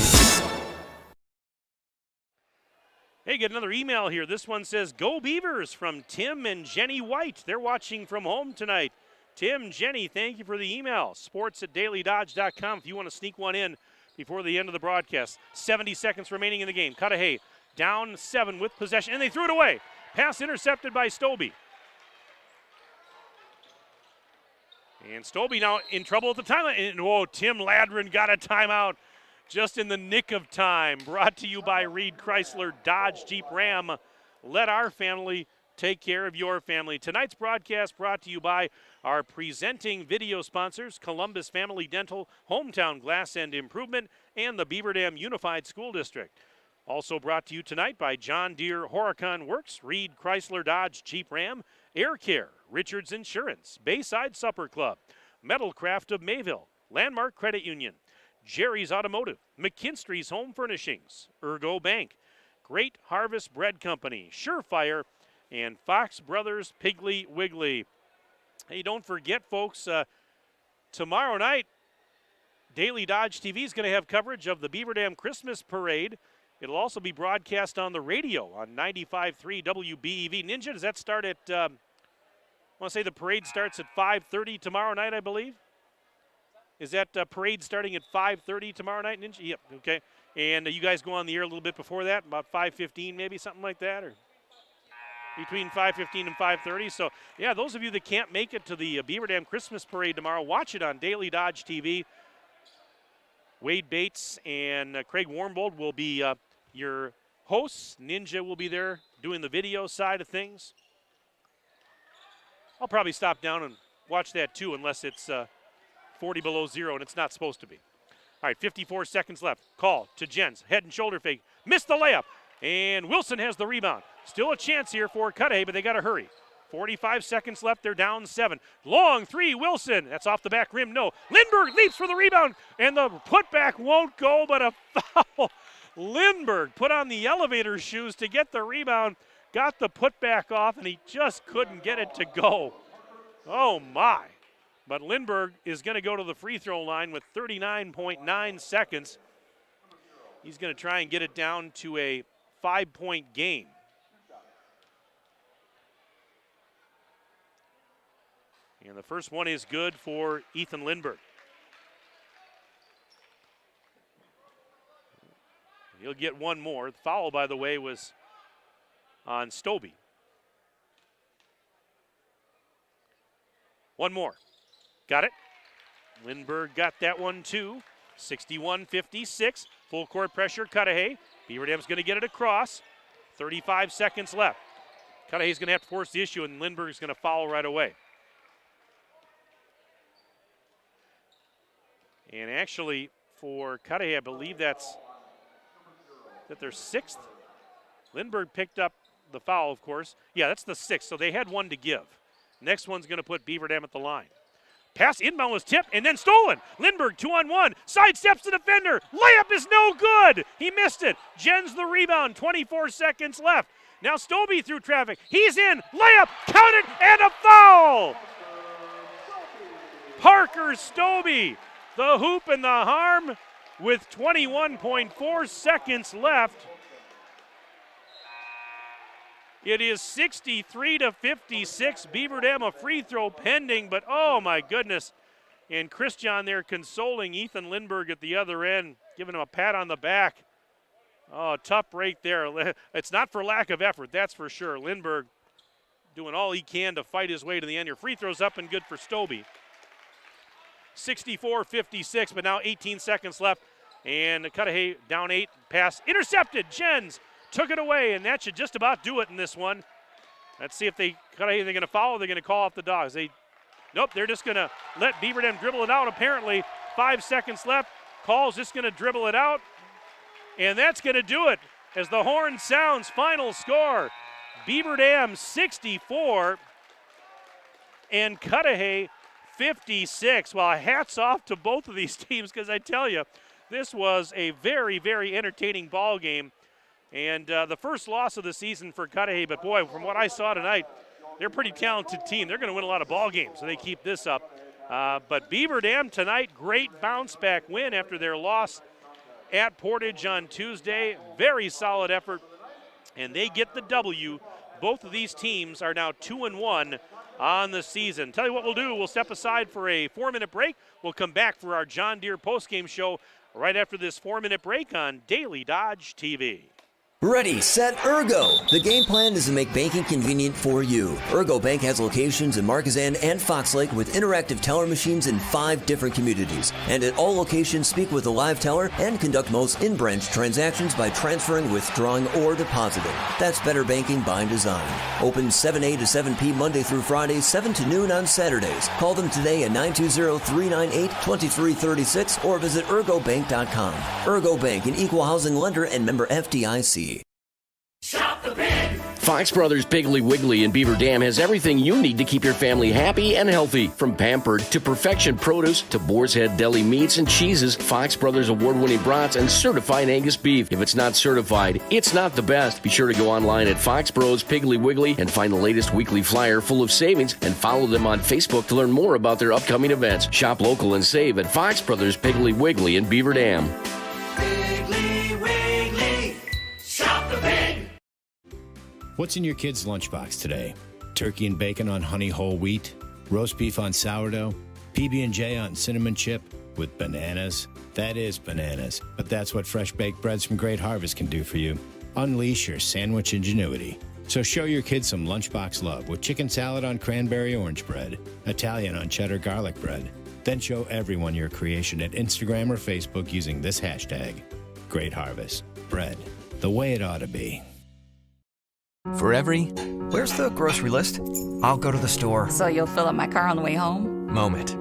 Hey, get another email here. This one says, Go Beavers from Tim and Jenny White. They're watching from home tonight. Tim, Jenny, thank you for the email. sports@dailydodge.com if you want to sneak one in before the end of the broadcast. 70 seconds remaining in the game. Cudahy down 7 with possession, and they threw it away. Pass intercepted by Stobie. And Stobie now in trouble at the timeline. And, Tim Ladrin got a timeout just in the nick of time. Brought to you by Reed Chrysler Dodge Jeep Ram. Let our family take care of your family. Tonight's broadcast brought to you by our presenting video sponsors, Columbus Family Dental, Hometown Glass and Improvement, and the Beaver Dam Unified School District. Also brought to you tonight by John Deere Horicon Works, Reed Chrysler Dodge Jeep Ram, Air Care, Richards Insurance, Bayside Supper Club, Metalcraft of Mayville, Landmark Credit Union, Jerry's Automotive, McKinstry's Home Furnishings, Ergo Bank, Great Harvest Bread Company, Surefire, and Fox Brothers Piggly Wiggly. Hey, don't forget, folks, tomorrow night, Daily Dodge TV is going to have coverage of the Beaver Dam Christmas Parade It'll also be broadcast on the radio on 95.3 WBEV. Ninja, does that start at, I want to say the parade starts at 5:30 tomorrow night, I believe? Is that parade starting at 5:30 tomorrow night, Ninja? Yep, okay. And you guys go on the air a little bit before that, about 5:15 maybe, something like that? Or between 5:15 and 5:30. So, yeah, those of you that can't make it to the Beaver Dam Christmas Parade tomorrow, watch it on Daily Dodge TV. Wade Bates and Craig Warmbold will be your hosts. Ninja will be there doing the video side of things. I'll probably stop down and watch that too, unless it's 40 below zero, and it's not supposed to be. All right, 54 seconds left. Call to Jens. Head and shoulder fake. Missed the layup. And Wilson has the rebound. Still a chance here for Cudahy, but they got to hurry. 45 seconds left. They're down 7. Long three, Wilson. That's off the back rim. No. Lindbergh leaps for the rebound, and the putback won't go, but a foul. Lindbergh put on the elevator shoes to get the rebound, got the putback off, and he just couldn't get it to go. Oh, my. But Lindbergh is going to go to the free throw line with 39.9 seconds. He's going to try and get it down to a 5-point game. And the first one is good for Ethan Lindbergh. He'll get one more. The foul, by the way, was on Stobie. One more. Got it. Lindbergh got that one too. 61-56. Full court pressure, Cudahy. Beaver Dam's going to get it across. 35 seconds left. Cudahy's going to have to force the issue, and Lindbergh's going to foul right away. And actually, for Cudahy, I believe that's their 6th. Lindbergh picked up the foul, of course. Yeah, that's the 6th, so they had one to give. Next one's going to put Beaver Dam at the line. Pass inbound was tipped and then stolen. Lindbergh 2-on-1. Sidesteps the defender. Layup is no good. He missed it. Jens the rebound. 24 seconds left. Now Stobie through traffic. He's in. Layup. Counted and a foul. Parker Stobie. The hoop and the harm with 21.4 seconds left. It is 63-56. Beaver Dam a free throw pending, but oh my goodness. And Christian there consoling Ethan Lindbergh at the other end, giving him a pat on the back. Oh, tough break there. It's not for lack of effort, that's for sure. Lindbergh doing all he can to fight his way to the end. Your free throw's up and good for Stobie. 64-56, but now 18 seconds left. And Cudahy down 8, pass intercepted. Jens took it away, and that should just about do it in this one. Let's see if Cudahy, they're going to follow, they're going to call off the Dogs. Nope, they're just going to let Beaver Dam dribble it out, apparently. 5 seconds left. Call's just going to dribble it out, and that's going to do it as the horn sounds. Final score, Beaver Dam 64 and Cudahy 56. Well, hats off to both of these teams, because I tell you, this was a very, very entertaining ball game. And the first loss of the season for Cudahy, but boy, from what I saw tonight, they're a pretty talented team. They're going to win a lot of ball games, so they keep this up. But Beaver Dam tonight, great bounce back win after their loss at Portage on Tuesday. Very solid effort, and they get the W. Both of these teams are now 2-1 on the season. Tell you what we'll do. We'll step aside for a 4-minute break. We'll come back for our John Deere postgame show right after this 4-minute break on Daily Dodge TV. Ready, set, Ergo! The game plan is to make banking convenient for you. Ergo Bank has locations in Marquezan and Fox Lake with interactive teller machines in 5 different communities. And at all locations, speak with a live teller and conduct most in-branch transactions by transferring, withdrawing, or depositing. That's better banking by design. Open 7 a to 7 p Monday through Friday, 7 to noon on Saturdays. Call them today at 920-398-2336 or visit ergobank.com. Ergo Bank, an equal housing lender and member FDIC. Shop the Pig! Fox Brothers Piggly Wiggly in Beaver Dam has everything you need to keep your family happy and healthy. From Pampered to Perfection Produce to Boar's Head Deli Meats and Cheeses, Fox Brothers award-winning brats, and certified Angus beef. If it's not certified, it's not the best. Be sure to go online at Fox Bros Piggly Wiggly and find the latest weekly flyer full of savings, and follow them on Facebook to learn more about their upcoming events. Shop local and save at Fox Brothers Piggly Wiggly in Beaver Dam. Piggly Wiggly! Shop the Pig! What's in your kid's lunchbox today? Turkey and bacon on honey whole wheat, roast beef on sourdough, PB&J on cinnamon chip with bananas. That is bananas, but that's what fresh baked breads from Great Harvest can do for you. Unleash your sandwich ingenuity. So show your kids some lunchbox love with chicken salad on cranberry orange bread, Italian on cheddar garlic bread. Then show everyone your creation at Instagram or Facebook using this hashtag. Great Harvest. Bread. The way it ought to be. For every, where's the grocery list? I'll go to the store. So you'll fill up my car on the way home? Moment.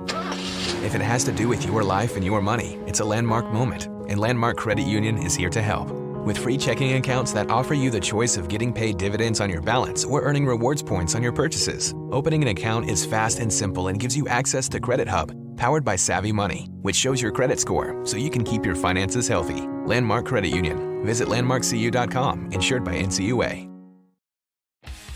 If it has to do with your life and your money, it's a landmark moment, and Landmark Credit Union is here to help. With free checking accounts that offer you the choice of getting paid dividends on your balance or earning rewards points on your purchases. Opening an account is fast and simple and gives you access to Credit Hub, powered by Savvy Money, which shows your credit score so you can keep your finances healthy. Landmark Credit Union. Visit landmarkcu.com, insured by NCUA.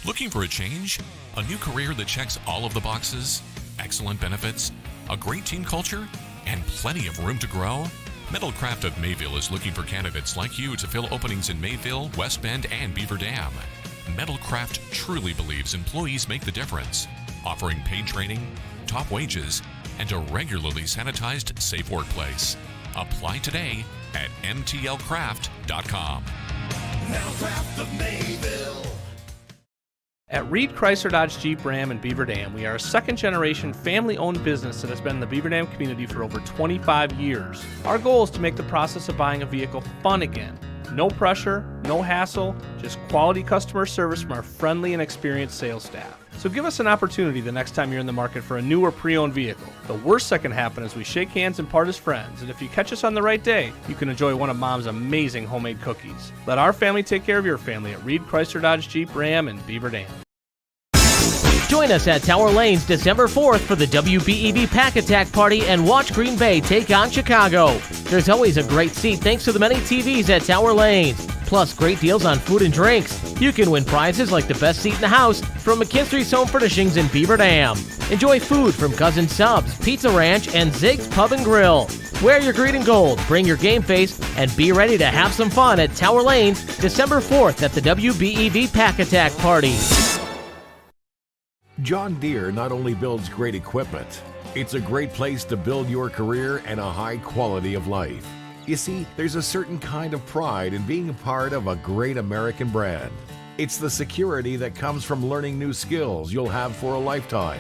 Looking for a change? A new career that checks all of the boxes? Excellent benefits? A great team culture? And plenty of room to grow? Metalcraft of Mayville is looking for candidates like you to fill openings in Mayville, West Bend, and Beaver Dam. Metalcraft truly believes employees make the difference, offering paid training, top wages, and a regularly sanitized, safe workplace. Apply today at mtlcraft.com. Metalcraft of Mayville. At Reed Chrysler Dodge Jeep Ram in Beaver Dam, we are a second-generation family-owned business that has been in the Beaver Dam community for over 25 years. Our goal is to make the process of buying a vehicle fun again. No pressure, no hassle, just quality customer service from our friendly and experienced sales staff. So give us an opportunity the next time you're in the market for a new or pre-owned vehicle. The worst that can happen is we shake hands and part as friends, and if you catch us on the right day, you can enjoy one of Mom's amazing homemade cookies. Let our family take care of your family at Reed Chrysler Dodge Jeep Ram in Beaver Dam. Join us at Tower Lanes December 4th for the WBEB Pack Attack Party and watch Green Bay take on Chicago. There's always a great seat thanks to the many TVs at Tower Lanes. Plus, great deals on food and drinks. You can win prizes like the best seat in the house from McKinstry's Home Furnishings in Beaver Dam. Enjoy food from Cousin Subs, Pizza Ranch, and Zig's Pub and Grill. Wear your green and gold, bring your game face, and be ready to have some fun at Tower Lanes December 4th at the WBEB Pack Attack Party. John Deere not only builds great equipment, it's a great place to build your career and a high quality of life. You see, there's a certain kind of pride in being a part of a great American brand. It's the security that comes from learning new skills you'll have for a lifetime,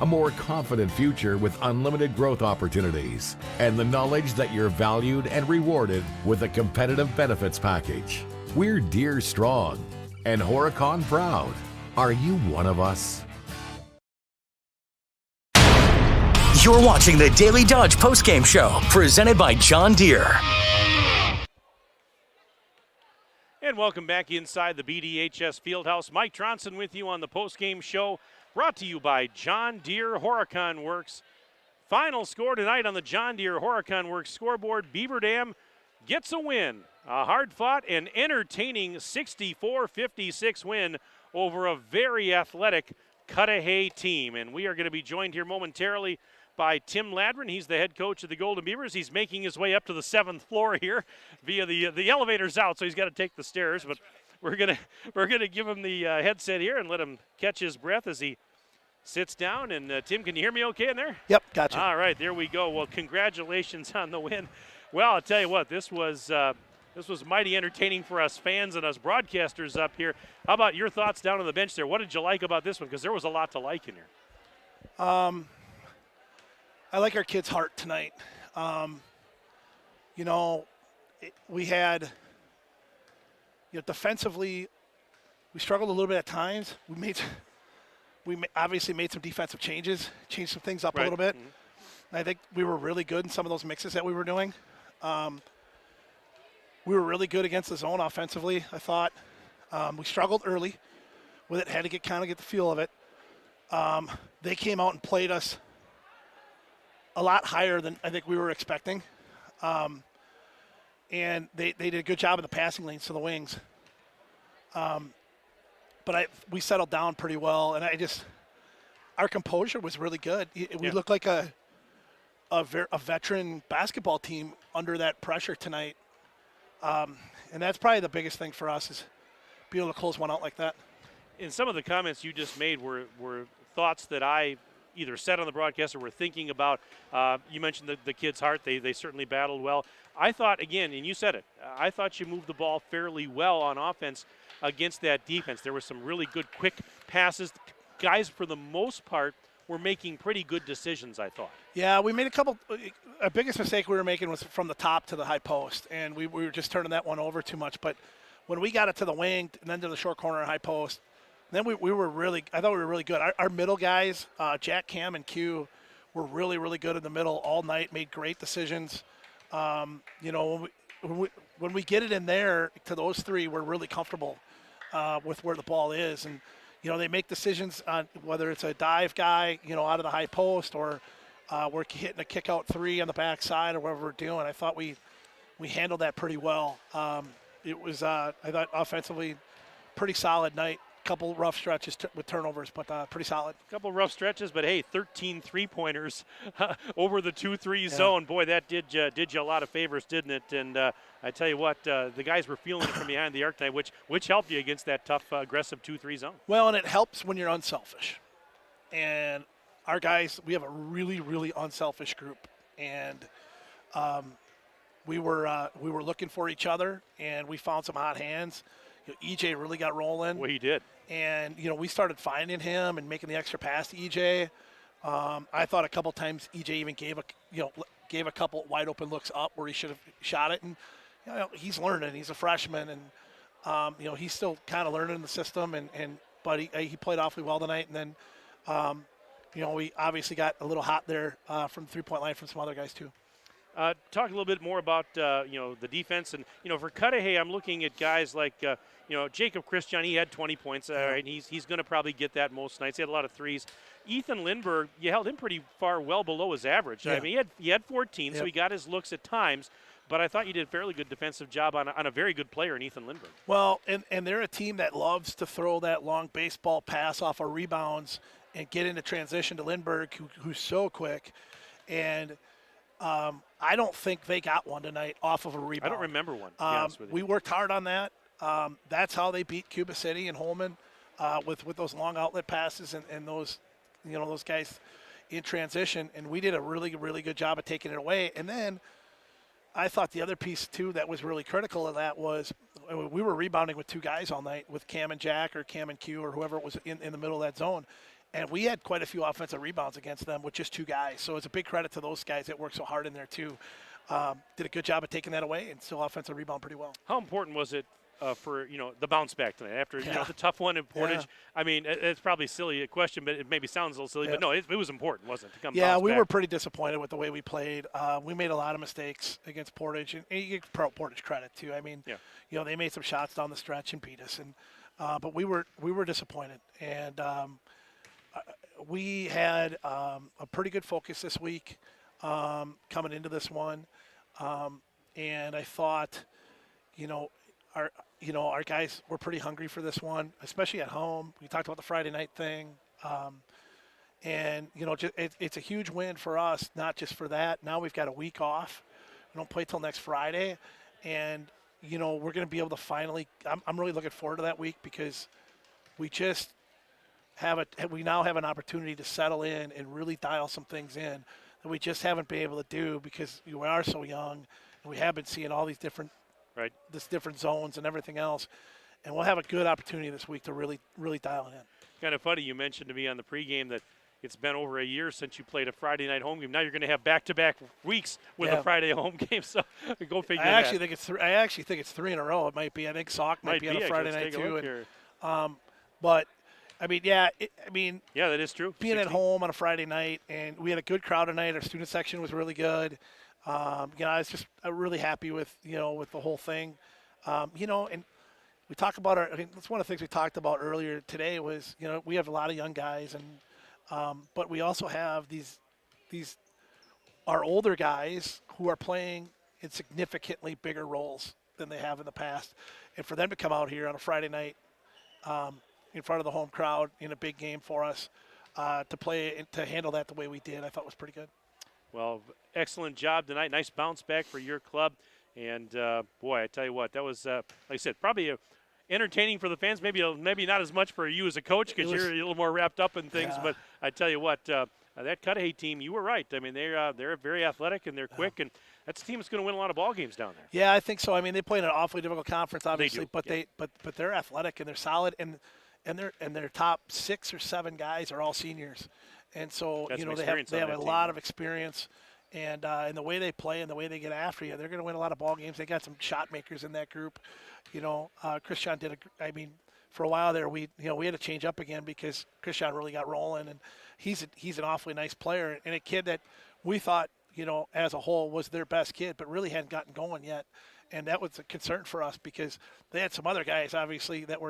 a more confident future with unlimited growth opportunities, and the knowledge that you're valued and rewarded with a competitive benefits package. We're Deere strong and Horicon proud. Are you one of us? You're watching the Daily Dodge postgame show, presented by John Deere. And welcome back inside the BDHS Fieldhouse. Mike Tronson with you on the postgame show, brought to you by John Deere Horicon Works. Final score tonight on the John Deere Horicon Works scoreboard: Beaver Dam gets a win. A hard-fought and entertaining 64-56 win over a very athletic Cudahy team. And we are going to be joined here momentarily by Tim Ladron. He's the head coach of the Golden Beavers. He's making his way up to the 7th floor here via the elevator's out, so he's got to take the stairs. But we're gonna give him the headset here and let him catch his breath as he sits down. And Tim, can you hear me okay in there? Yep, gotcha. All right, there we go. Well, congratulations on the win. Well, I'll tell you what, this was mighty entertaining for us fans and us broadcasters up here. How about your thoughts down on the bench there? What did you like about this one? Because there was a lot to like in here. I like our kids' heart tonight. We had, defensively, we struggled a little bit at times. We obviously made some defensive changes, changed some things up a little bit. Mm-hmm. I think we were really good in some of those mixes that we were doing. We were really good against the zone offensively, I thought. We struggled early with it, had to get the feel of it. They came out and played us a lot higher than I think we were expecting. And they did a good job in the passing lanes to the wings. But we settled down pretty well, and our composure was really good. We looked like a veteran basketball team under that pressure tonight. And that's probably the biggest thing for us is be able to close one out like that. And some of the comments you just made were thoughts that I either said on the broadcast or were thinking about. You mentioned the kid's heart. They certainly battled well. I thought, again, and you said it, I thought you moved the ball fairly well on offense against that defense. There were some really good quick passes. Guys, for the most part, were making pretty good decisions, I thought. Yeah, we made a couple. Our biggest mistake we were making was from the top to the high post, and we were just turning that one over too much. But when we got it to the wing and then to the short corner and high post, then we were really, I thought we were really good. Our middle guys, Jack, Cam, and Q, were really, really good in the middle all night, made great decisions. When we get it in there to those three, we're really comfortable with where the ball is. And, they make decisions on whether it's a dive guy, out of the high post or we're hitting a kick out three on the backside or whatever we're doing. I thought we handled that pretty well. It was, I thought, offensively pretty solid night. Couple rough stretches with turnovers, but pretty solid. Couple rough stretches, but hey, 13 three-pointers over the 2-3 zone. Boy, that did you a lot of favors, didn't it? And I tell you what, the guys were feeling it from behind the arc tonight, which helped you against that tough, aggressive 2-3 zone. Well, and it helps when you're unselfish. And our guys, we have a really, really unselfish group, and we were looking for each other, and we found some hot hands. EJ really got rolling. Well, he did. And, we started finding him and making the extra pass to EJ. I thought a couple times EJ even gave a couple wide open looks up where he should have shot it. And, he's learning. He's a freshman. And, he's still kind of learning the system. But he played awfully well tonight. And then, we obviously got a little hot there from the three-point line from some other guys too. Talk a little bit more about, the defense. And, for Cudahy, I'm looking at guys like, Jacob Christian. He had 20 points. And he's going to probably get that most nights. He had a lot of threes. Ethan Lindbergh, you held him pretty far well below his average. Yeah. I mean, he had 14, so he got his looks at times. But I thought you did a fairly good defensive job on a very good player in Ethan Lindbergh. Well, and they're a team that loves to throw that long baseball pass off of rebounds and get into transition to Lindbergh, who's so quick. And I don't think they got one tonight off of a rebound. I don't remember one, to be honest with you. We worked hard on that. That's how they beat Cuba City and Holman with those long outlet passes and those, those guys in transition. And we did a really, really good job of taking it away. And then I thought the other piece, too, that was really critical of that was we were rebounding with two guys all night with Cam and Jack or Cam and Q or whoever was in the middle of that zone. And we had quite a few offensive rebounds against them with just two guys. So it's a big credit to those guys that worked so hard in there, too. Did a good job of taking that away and still offensive rebound pretty well. How important was it for, the bounce back tonight after, the tough one in Portage? Yeah. I mean, it's probably silly a question, but it maybe sounds a little silly. Yeah. But, no, it was important, wasn't it, to come Yeah, we back? were pretty disappointed with the way we played. We made a lot of mistakes against Portage. And you give Portage credit, too. I mean, they made some shots down the stretch and beat us. And but we were disappointed. And we had a pretty good focus this week coming into this one. And I thought, our guys were pretty hungry for this one, especially at home. We talked about the Friday night thing. And, it's a huge win for us, not just for that. Now we've got a week off. We don't play till next Friday. And, we're going to be able to finally – I'm really looking forward to that week because we just we now have an opportunity to settle in and really dial some things in that we just haven't been able to do because we are so young and we have been seeing all these different zones and everything else. And we'll have a good opportunity this week to really, really dial it in. Kind of funny, you mentioned to me on the pregame that it's been over a year since you played a Friday night home game. Now you're going to have back-to-back weeks with a Friday home game. So go figure that. I actually think it's three in a row. It might be. I think Sauk might be on a Friday night too. But I mean, yeah, that is true. Being 16. At home on a Friday night, and we had a good crowd tonight. Our student section was really good. I was just really happy with with the whole thing. And we talk about that's one of the things we talked about earlier today was we have a lot of young guys, and but we also have these our older guys who are playing in significantly bigger roles than they have in the past, and for them to come out here on a Friday night. In front of the home crowd in a big game for us to play and to handle that the way we did, I thought was pretty good. Well, excellent job tonight. Nice bounce back for your club. And, boy, I tell you what, that was, like I said, probably entertaining for the fans. Maybe not as much for you as a coach because you're a little more wrapped up in things. Yeah. But I tell you what, that Cudahy team, you were right. I mean, they're very athletic and they're quick, and that's a team that's going to win a lot of ball games down there. Yeah, I think so. I mean, they play in an awfully difficult conference, obviously, they do. but they're athletic and they're solid, and their top 6 or 7 guys are all seniors, and so that's they have a lot of experience. And in the way they play and the way they get after you, they're going to win a lot of ball games. They got some shot makers in that group. Christian for a while there, we had to change up again because Christian really got rolling, and he's an awfully nice player and a kid that we thought, as a whole was their best kid, but really hadn't gotten going yet. And that was a concern for us because they had some other guys, obviously, that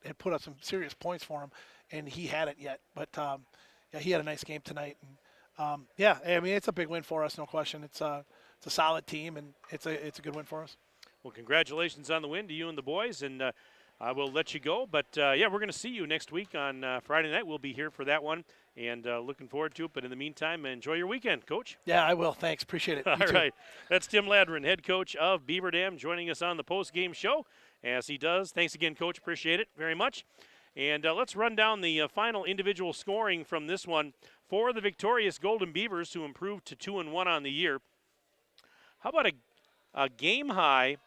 had put up some serious points for him, and he hadn't yet. But, he had a nice game tonight. And, I mean, it's a big win for us, no question. It's a solid team, and it's a good win for us. Well, congratulations on the win to you and the boys, and I will let you go. But, we're going to see you next week on Friday night. We'll be here for that one, and looking forward to it. But in the meantime, enjoy your weekend, Coach. Yeah, I will. Thanks. Appreciate it. All right. That's Tim Ladron, head coach of Beaver Dam, joining us on the post-game show, as he does. Thanks again, Coach. Appreciate it very much. And let's run down the final individual scoring from this one for the victorious Golden Beavers, who improved to 2-1 on the year. How about a game high,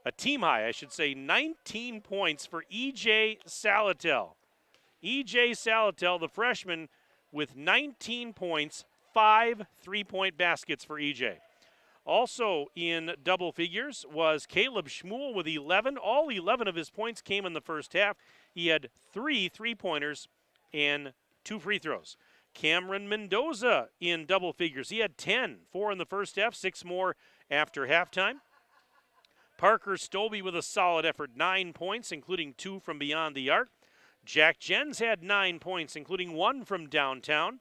a team high, I should say, 19 points for E.J. Salatel. E.J. Salatel, the freshman, with 19 points, 5 3-point baskets for E.J. Also in double figures was Caleb Schmuel with 11. All 11 of his points came in the first half. He had 3 3-pointers and 2 free throws. Cameron Mendoza in double figures. He had 10, 4 in the first half, 6 more after halftime. Parker Stobie with a solid effort, 9 points, including 2 from beyond the arc. Jack Jens had 9 points, including 1 from downtown.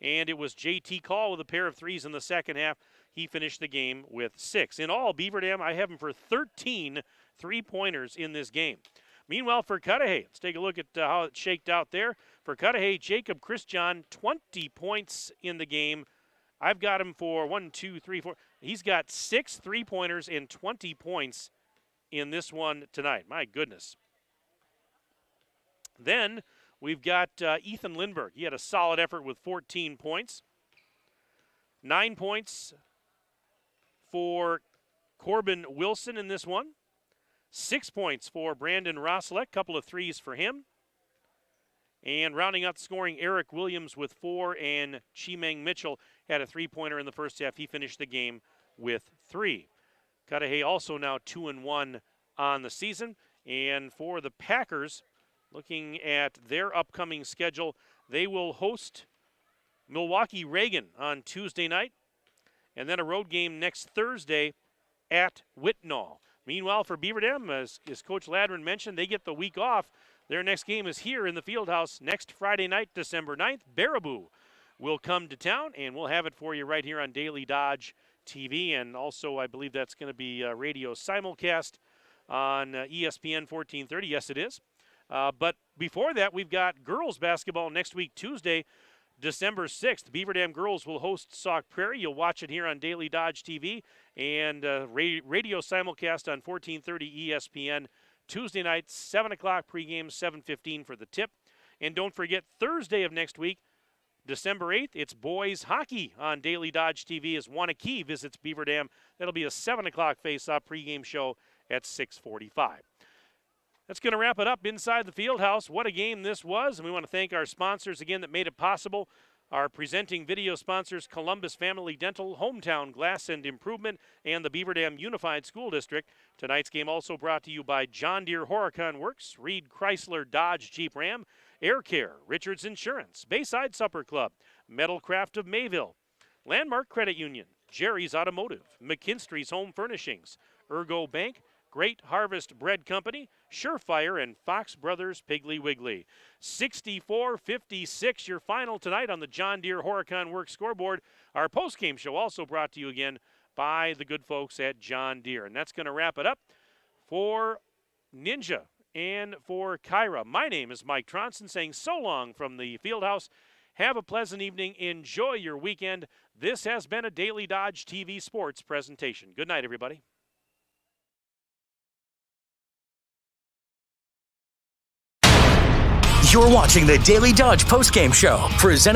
And it was J.T. Call with a pair of threes in the second half. He finished the game with 6. In all, Beaver Dam, I have him for 13 3-pointers in this game. Meanwhile, for Cudahy, let's take a look at how it shaked out there. For Cudahy, Jacob Christian, 20 points in the game. I've got him for 1, 2, 3, 4. He's got 6 3-pointers and 20 points in this one tonight. My goodness. Then we've got Ethan Lindbergh. He had a solid effort with 14 points. 9 points for Corbin Wilson in this one. 6 points for Brandon Rosselek, couple of threes for him. And rounding out the scoring, Eric Williams with 4, and Chimeng Mitchell had a 3-pointer in the first half. He finished the game with 3. Cudahy also now 2-1 on the season. And for the Packers, looking at their upcoming schedule, they will host Milwaukee Reagan on Tuesday night, and then a road game next Thursday at Whitnall. Meanwhile, for Beaver Dam, as Coach Ladron mentioned, they get the week off. Their next game is here in the Fieldhouse next Friday night, December 9th. Baraboo will come to town, and we'll have it for you right here on Daily Dodge TV, and also I believe that's going to be a radio simulcast on ESPN 1430. Yes, it is. But before that, we've got girls basketball next week, Tuesday, December 6th. Beaver Dam girls will host Sauk Prairie. You'll watch it here on Daily Dodge TV and radio simulcast on 1430 ESPN. Tuesday night, 7 o'clock pregame, 7:15 for the tip. And don't forget, Thursday of next week, December 8th, it's boys hockey on Daily Dodge TV as Wanakee visits Beaver Dam. That'll be a 7 o'clock face-off pregame show at 6:45. That's going to wrap it up inside the Fieldhouse. What a game this was, and we want to thank our sponsors again that made it possible. Our presenting video sponsors, Columbus Family Dental, Hometown Glass and Improvement, and the Beaver Dam Unified School District. Tonight's game also brought to you by John Deere Horicon Works, Reed Chrysler Dodge Jeep Ram, Air Care, Richards Insurance, Bayside Supper Club, Metal Craft of Mayville, Landmark Credit Union, Jerry's Automotive, McKinstry's Home Furnishings, Ergo Bank, Great Harvest Bread Company, Surefire, and Fox Brothers Piggly Wiggly. 64-56, your final tonight on the John Deere Horicon Works scoreboard. Our postgame show also brought to you again by the good folks at John Deere. And that's going to wrap it up for Ninja and for Kyra. My name is Mike Tronson saying so long from the Fieldhouse. Have a pleasant evening. Enjoy your weekend. This has been a Daily Dodge TV Sports presentation. Good night, everybody. You're watching the Daily Dodge postgame show, presented